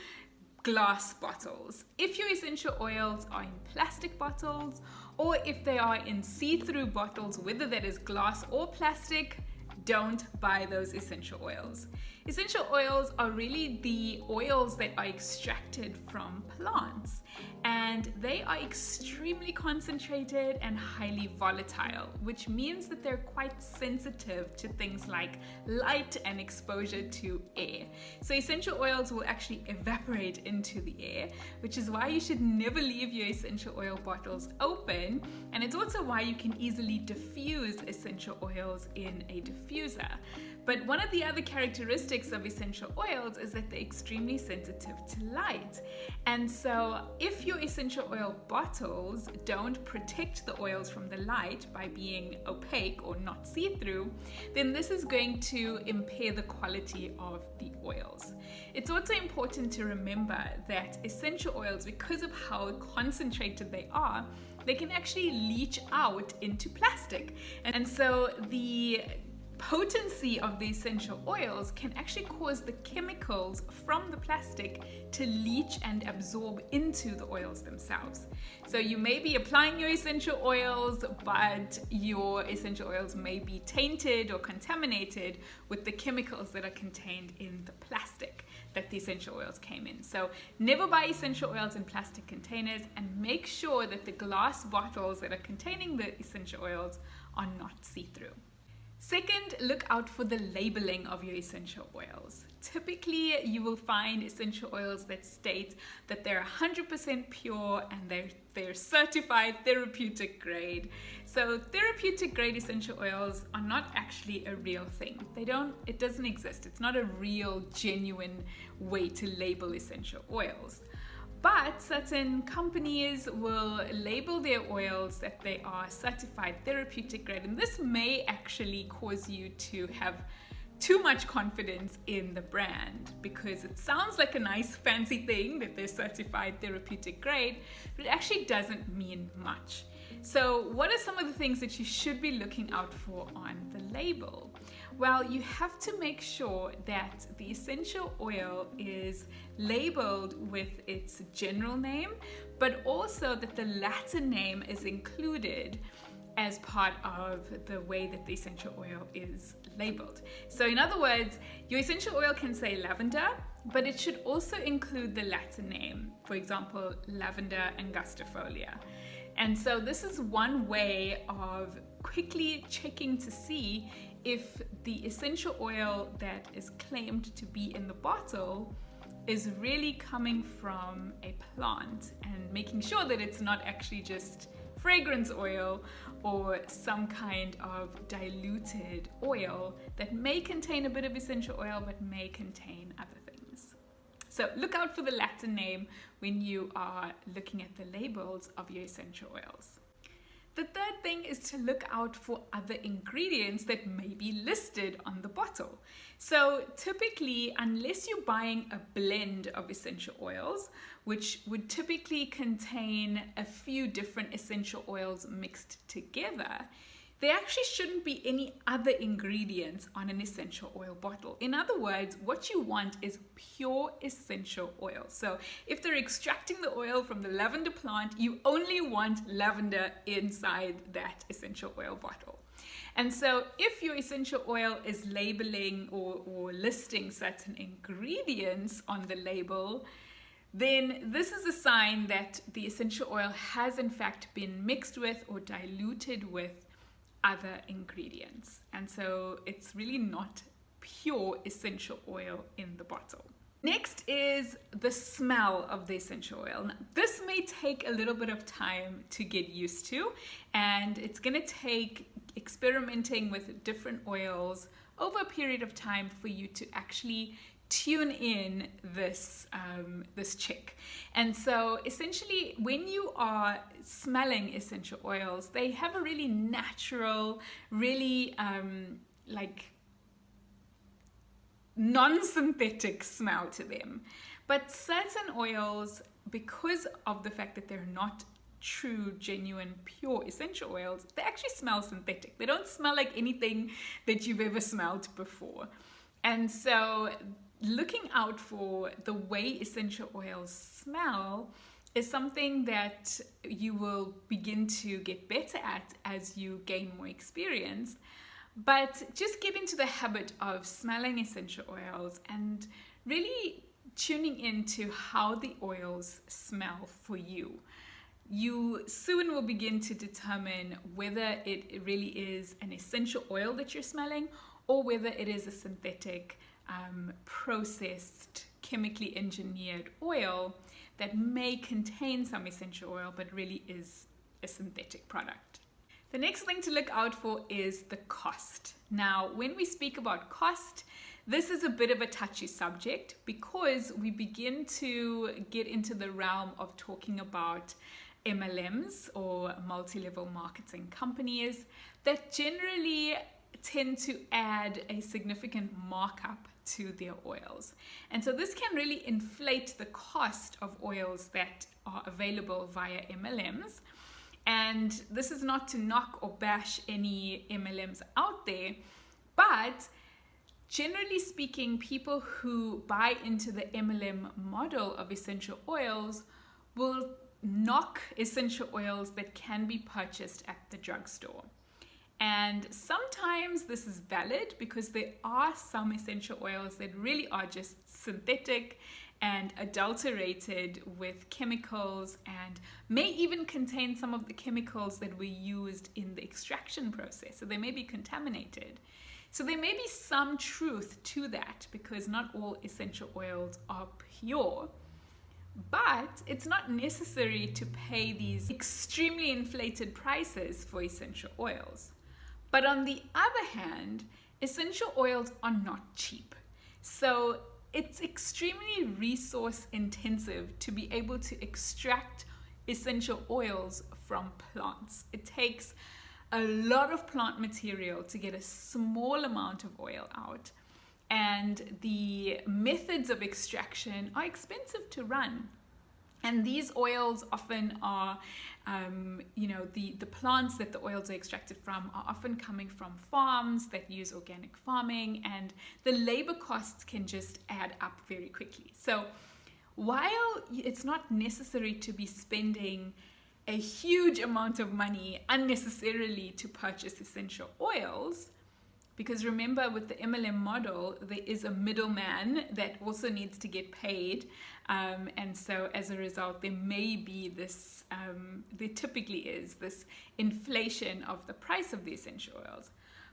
glass bottles. If your essential oils are in plastic bottles, or if they are in see-through bottles, whether that is glass or plastic, don't buy those essential oils. Essential oils are really the oils that are extracted from plants, and they are extremely concentrated and highly volatile, which means that they're quite sensitive to things like light and exposure to air. So essential oils will actually evaporate into the air, which is why you should never leave your essential oil bottles open, and it's also why you can easily diffuse essential oils in a diffuser. But one of the other characteristics of essential oils is that they're extremely sensitive to light. And so if your essential oil bottles don't protect the oils from the light by being opaque or not see-through, then this is going to impair the quality of the oils. It's also important to remember that essential oils, because of how concentrated they are, they can actually leach out into plastic. And so the potency of the essential oils can actually cause the chemicals from the plastic to leach and absorb into the oils themselves. So you may be applying your essential oils, but your essential oils may be tainted or contaminated with the chemicals that are contained in the plastic that the essential oils came in. So never buy essential oils in plastic containers, and make sure that the glass bottles that are containing the essential oils are not see-through. Second, look out for the labeling of your essential oils. Typically, you will find essential oils that state that they're 100% pure and they're certified therapeutic grade. So therapeutic grade essential oils are not actually a real thing. It doesn't exist. It's not a real, genuine way to label essential oils. But certain companies will label their oils that they are certified therapeutic grade, and this may actually cause you to have too much confidence in the brand, because it sounds like a nice fancy thing that they're certified therapeutic grade, but it actually doesn't mean much. So what are some of the things that you should be looking out for on the label? Well, you have to make sure that the essential oil is labeled with its general name, but also that the Latin name is included as part of the way that the essential oil is labeled. So in other words, your essential oil can say lavender, but it should also include the Latin name, for example, lavender angustifolia. And so this is one way of quickly checking to see if the essential oil that is claimed to be in the bottle is really coming from a plant, and making sure that it's not actually just fragrance oil or some kind of diluted oil that may contain a bit of essential oil but may contain other things. So look out for the Latin name when you are looking at the labels of your essential oils. The third thing is to look out for other ingredients that may be listed on the bottle. So typically, unless you're buying a blend of essential oils, which would typically contain a few different essential oils mixed together, there actually shouldn't be any other ingredients on an essential oil bottle. In other words, what you want is pure essential oil. So if they're extracting the oil from the lavender plant, you only want lavender inside that essential oil bottle. And so if your essential oil is labeling or listing certain ingredients on the label, then this is a sign that the essential oil has in fact been mixed with or diluted with other ingredients, and so it's really not pure essential oil in the bottle. Next is the smell of the essential oil. Now, this may take a little bit of time to get used to, and it's going to take experimenting with different oils over a period of time for you to actually tune in this chick. And so essentially, when you are smelling essential oils, they have a really natural, really like non-synthetic smell to them. But certain oils, because of the fact that they're not true, genuine, pure essential oils, they actually smell synthetic. They don't smell like anything that you've ever smelled before. And so looking out for the way essential oils smell is something that you will begin to get better at as you gain more experience. But just get into the habit of smelling essential oils and really tuning into how the oils smell for you. You soon will begin to determine whether it really is an essential oil that you're smelling or whether it is a synthetic processed, chemically engineered oil that may contain some essential oil but really is a synthetic product. The next thing to look out for is the cost. Now, when we speak about cost, this is a bit of a touchy subject because we begin to get into the realm of talking about MLMs or multi-level marketing companies that generally tend to add a significant markup to their oils. And so this can really inflate the cost of oils that are available via MLMs. And this is not to knock or bash any MLMs out there, but generally speaking, people who buy into the MLM model of essential oils will knock essential oils that can be purchased at the drugstore. And sometimes this is valid because there are some essential oils that really are just synthetic and adulterated with chemicals and may even contain some of the chemicals that were used in the extraction process. So they may be contaminated. So there may be some truth to that because not all essential oils are pure. But it's not necessary to pay these extremely inflated prices for essential oils. But on the other hand, essential oils are not cheap. So it's extremely resource intensive to be able to extract essential oils from plants. It takes a lot of plant material to get a small amount of oil out. And the methods of extraction are expensive to run. And these oils often are, the plants that the oils are extracted from are often coming from farms that use organic farming, and the labor costs can just add up very quickly. So while it's not necessary to be spending a huge amount of money unnecessarily to purchase essential oils, because remember, with the MLM model, there is a middleman that also needs to get paid. And so as a result, there may be this, there typically is this inflation of the price of the essential oils.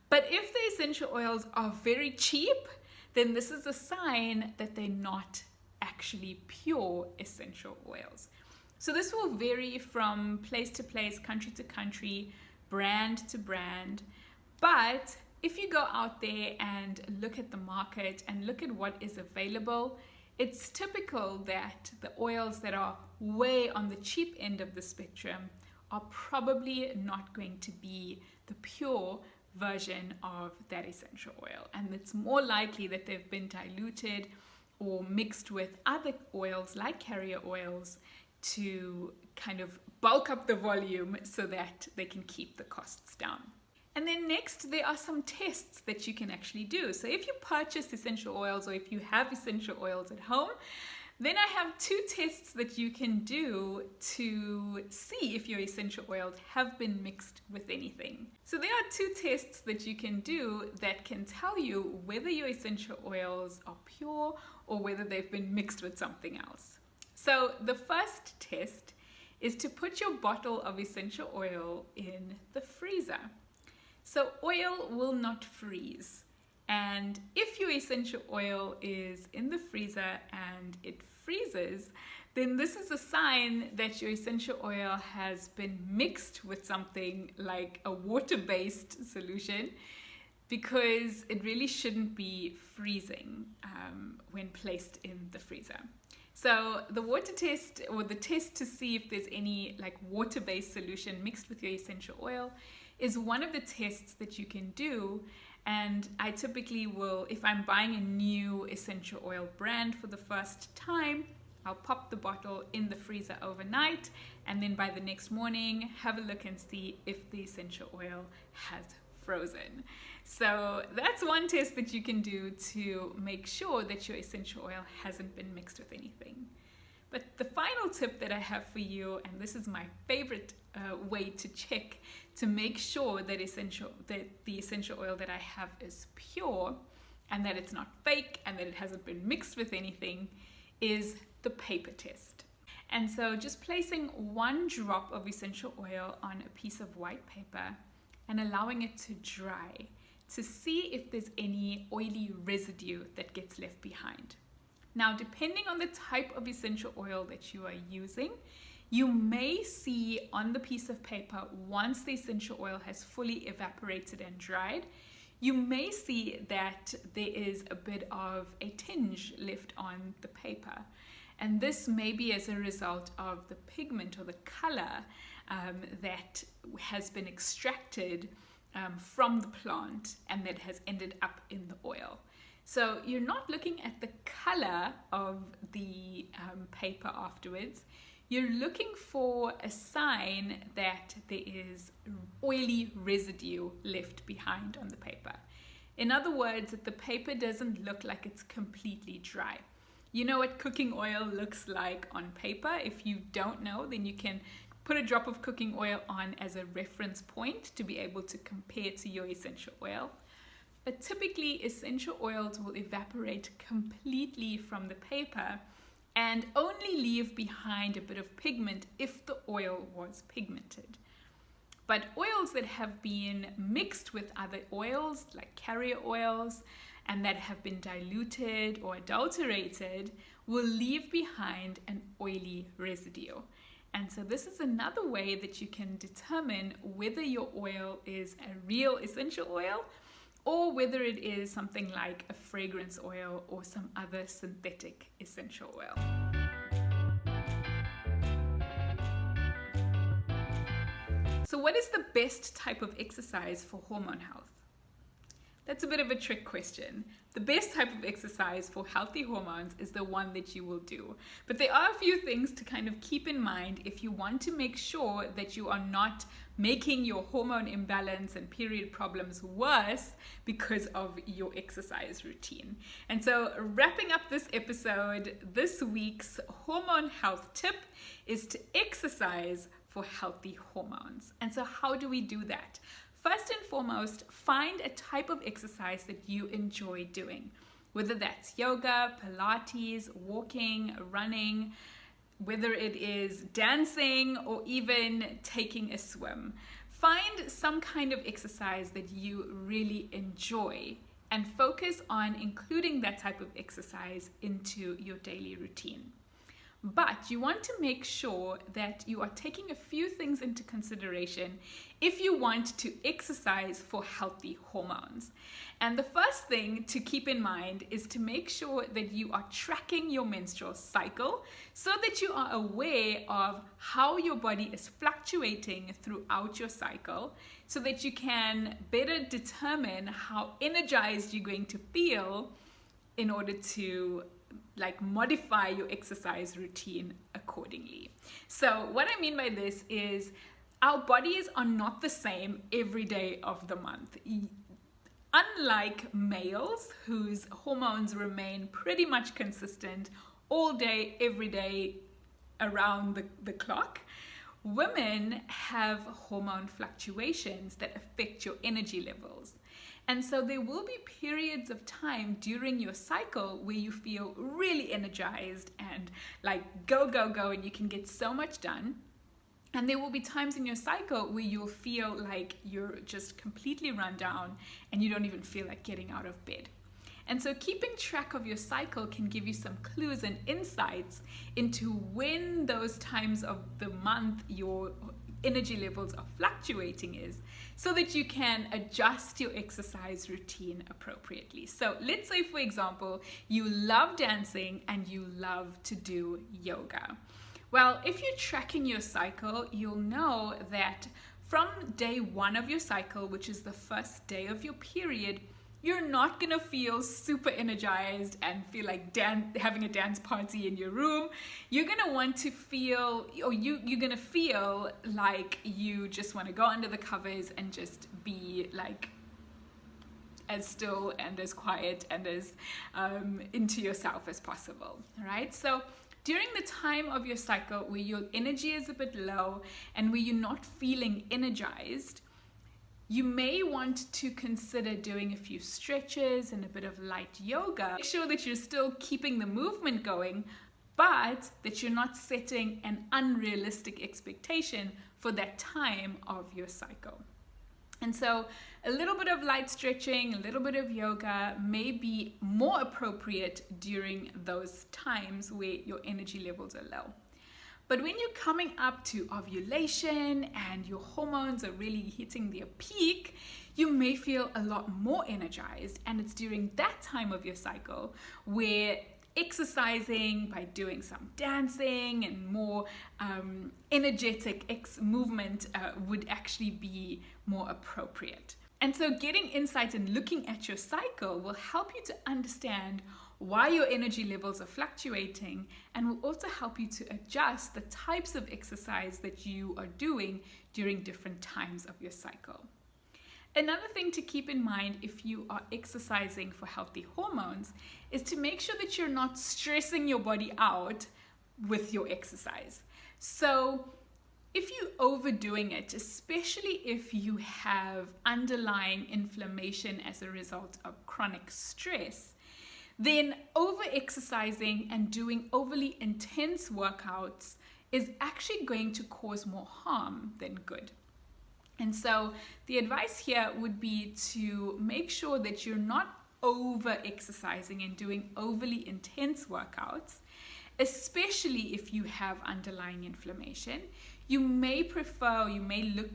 But if the essential oils are very cheap, then this is a sign that they're not actually pure essential oils. So this will vary from place to place, country to country, brand to brand. But if you go out there and look at the market and look at what is available, it's typical that the oils that are way on the cheap end of the spectrum are probably not going to be the pure version of that essential oil. And it's more likely that they've been diluted or mixed with other oils like carrier oils to kind of bulk up the volume so that they can keep the costs down. And then next, there are some tests that you can actually do. So if you purchase essential oils or if you have essential oils at home, then I have 2 tests that you can do to see if your essential oils have been mixed with anything. So there are 2 tests that you can do that can tell you whether your essential oils are pure or whether they've been mixed with something else. So the first test is to put your bottle of essential oil in the freezer. So oil will not freeze. And if your essential oil is in the freezer and it freezes, then this is a sign that your essential oil has been mixed with something like a water-based solution, because it really shouldn't be freezing when placed in the freezer. So the water test, or the test to see if there's any like water-based solution mixed with your essential oil, is one of the tests that you can do. And I typically will, if I'm buying a new essential oil brand for the first time, I'll pop the bottle in the freezer overnight, and then by the next morning have a look and see if the essential oil has frozen. So that's one test that you can do to make sure that your essential oil hasn't been mixed with anything. But the final tip that I have for you, and this is my favorite way to check to make sure that the essential oil that I have is pure and that it's not fake and that it hasn't been mixed with anything, is the paper test. And so just placing 1 drop of essential oil on a piece of white paper and allowing it to dry to see if there's any oily residue that gets left behind. Now, depending on the type of essential oil that you are using, you may see on the piece of paper, once the essential oil has fully evaporated and dried, you may see that there is a bit of a tinge left on the paper. And this may be as a result of the pigment or the color that has been extracted from the plant and that has ended up in the oil. So you're not looking at the color of the paper afterwards. You're looking for a sign that there is oily residue left behind on the paper. In other words, that the paper doesn't look like it's completely dry. You know what cooking oil looks like on paper. If you don't know, then you can put a drop of cooking oil on as a reference point to be able to compare to your essential oil. But typically, essential oils will evaporate completely from the paper and only leave behind a bit of pigment if the oil was pigmented. But oils that have been mixed with other oils, like carrier oils, and that have been diluted or adulterated, will leave behind an oily residue. And so this is another way that you can determine whether your oil is a real essential oil or whether it is something like a fragrance oil or some other synthetic essential oil. So what is the best type of exercise for hormone health? That's a bit of a trick question. The best type of exercise for healthy hormones is the one that you will do. But there are a few things to kind of keep in mind if you want to make sure that you are not making your hormone imbalance and period problems worse because of your exercise routine. And so wrapping up this episode, this week's hormone health tip is to exercise for healthy hormones. And so how do we do that? First and foremost, find a type of exercise that you enjoy doing, whether that's yoga, Pilates, walking, running, whether it is dancing or even taking a swim. Find some kind of exercise that you really enjoy and focus on including that type of exercise into your daily routine. But you want to make sure that you are taking a few things into consideration if you want to exercise for healthy hormones. And the first thing to keep in mind is to make sure that you are tracking your menstrual cycle so that you are aware of how your body is fluctuating throughout your cycle, so that you can better determine how energized you're going to feel in order to modify your exercise routine accordingly. So what I mean by this is our bodies are not the same every day of the month. Unlike males whose hormones remain pretty much consistent all day, every day, around the clock, women have hormone fluctuations that affect your energy levels. And so there will be periods of time during your cycle where you feel really energized and go, and you can get so much done. And there will be times in your cycle where you'll feel like you're just completely run down and you don't even feel like getting out of bed. And so keeping track of your cycle can give you some clues and insights into when those times of the month your energy levels are fluctuating is, so that you can adjust your exercise routine appropriately. So let's say, for example, you love dancing and you love to do yoga. Well, if you're tracking your cycle, you'll know that from day 1 of your cycle, which is the first day of your period, you're not gonna feel super energized and feel like having a dance party in your room. You're gonna want to feel, or you're gonna feel like you just want to go under the covers and just be as still and as quiet and as into yourself as possible. All right, so during the time of your cycle where your energy is a bit low and where you're not feeling energized, you may want to consider doing a few stretches and a bit of light yoga. Make sure that you're still keeping the movement going, but that you're not setting an unrealistic expectation for that time of your cycle. And so a little bit of light stretching, a little bit of yoga may be more appropriate during those times where your energy levels are low. But when you're coming up to ovulation and your hormones are really hitting their peak, you may feel a lot more energized. And it's during that time of your cycle where exercising by doing some dancing and more energetic movement would actually be more appropriate. And so getting insight and looking at your cycle will help you to understand why your energy levels are fluctuating, and will also help you to adjust the types of exercise that you are doing during different times of your cycle. Another thing to keep in mind if you are exercising for healthy hormones is to make sure that you're not stressing your body out with your exercise. So if you're overdoing it, especially if you have underlying inflammation as a result of chronic stress, then over-exercising and doing overly intense workouts is actually going to cause more harm than good. And so the advice here would be to make sure that you're not over-exercising and doing overly intense workouts, especially if you have underlying inflammation. You may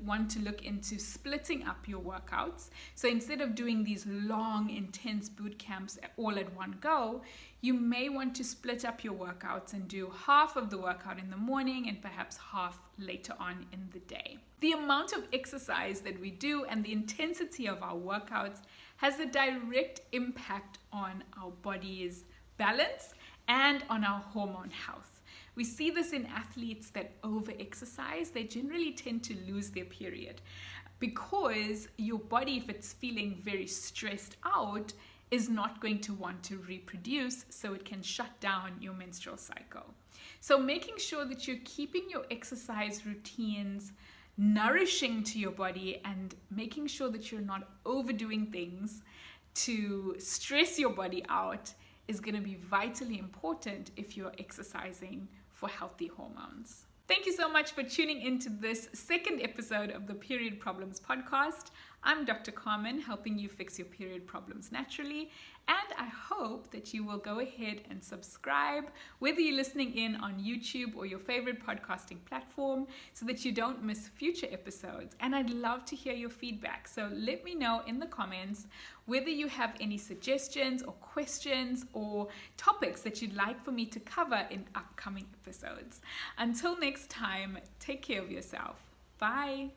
want to look into splitting up your workouts. So instead of doing these long, intense boot camps all at one go, you may want to split up your workouts and do half of the workout in the morning and perhaps half later on in the day. The amount of exercise that we do and the intensity of our workouts has a direct impact on our body's balance and on our hormone health. We see this in athletes that over-exercise. They generally tend to lose their period because your body, if it's feeling very stressed out, is not going to want to reproduce, so it can shut down your menstrual cycle. So making sure that you're keeping your exercise routines nourishing to your body and making sure that you're not overdoing things to stress your body out is going to be vitally important if you're exercising for healthy hormones. Thank you so much for tuning into this second episode of the Period Problems podcast. I'm Dr. Carmen, helping you fix your period problems naturally, and I hope that you will go ahead and subscribe, whether you're listening in on YouTube or your favorite podcasting platform, so that you don't miss future episodes. And I'd love to hear your feedback, so let me know in the comments whether you have any suggestions or questions or topics that you'd like for me to cover in upcoming episodes. Until next time, take care of yourself. Bye.